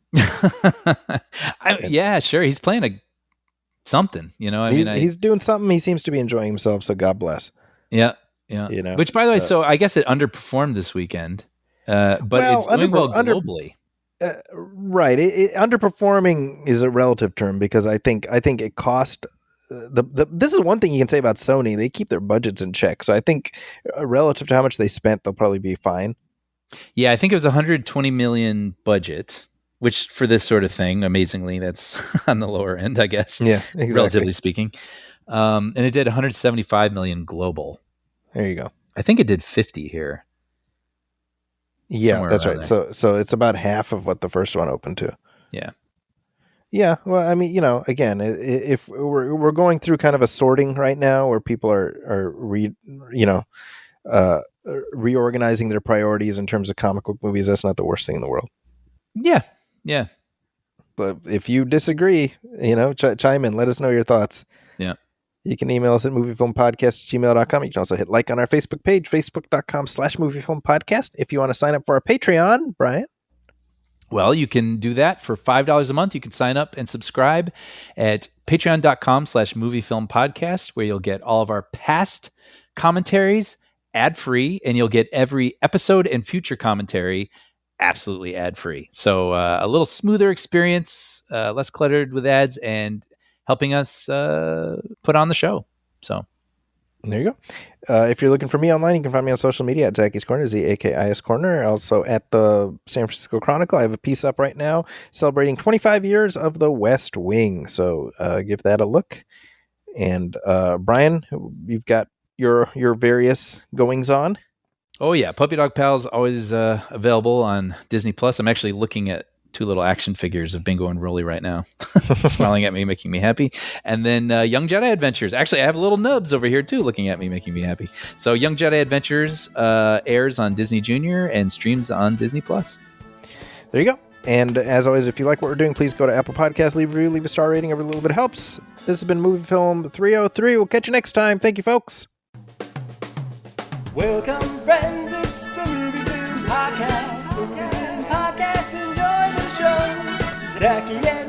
Yeah, sure. He's playing something, he's doing something. He seems to be enjoying himself. So God bless. Yeah. Yeah. Which, by the way, so I guess it underperformed this weekend, but it's doing well globally. Right. Underperforming is a relative term, because I think it cost this is one thing you can say about Sony. They keep their budgets in check. So I think relative to how much they spent, they'll probably be fine. Yeah, I think it was $120 million budget, which for this sort of thing, amazingly, that's on the lower end, I guess. Yeah, exactly. Relatively speaking. And it did $175 million global. There you go. I think it did 50 here. Yeah, that's right. There. So it's about half of what the first one opened to. Yeah. Yeah. Well, I mean, again, if we're going through kind of a sorting right now where people are reorganizing their priorities in terms of comic book movies, that's not the worst thing in the world. Yeah. Yeah. But if you disagree, chime in, let us know your thoughts. Yeah. You can email us at moviefilmpodcast@gmail.com. You can also hit like on our Facebook page, facebook.com/moviefilmpodcast. If you want to sign up for our Patreon, Brian. Well, you can do that for $5 a month. You can sign up and subscribe at patreon.com/moviefilmpodcast, where you'll get all of our past commentaries ad-free, and you'll get every episode and future commentary absolutely ad-free. So a little smoother experience, less cluttered with ads, and helping us put on the show. So there you go. If you're looking for me online, you can find me on social media at Zacky's Corner, ZAKIS Corner. Also at the San Francisco Chronicle. I have a piece up right now celebrating 25 years of The West Wing. So give that a look. And Brian, you've got your various goings on. Oh yeah, Puppy Dog Pals always available on Disney Plus. I'm actually looking at 2 little action figures of Bingo and Rolly right now, smiling at me, making me happy. And then Young Jedi Adventures. Actually, I have little nubs over here too, looking at me, making me happy. So Young Jedi Adventures airs on Disney Junior and streams on Disney Plus. There you go. And as always, if you like what we're doing, please go to Apple Podcasts, leave a review, leave a star rating. Every little bit helps. This has been Movie Film 303. We'll catch you next time. Thank you, folks. Welcome, friends, it's the Movie Film Podcast. Movie Film Podcast, enjoy the show. Zachy and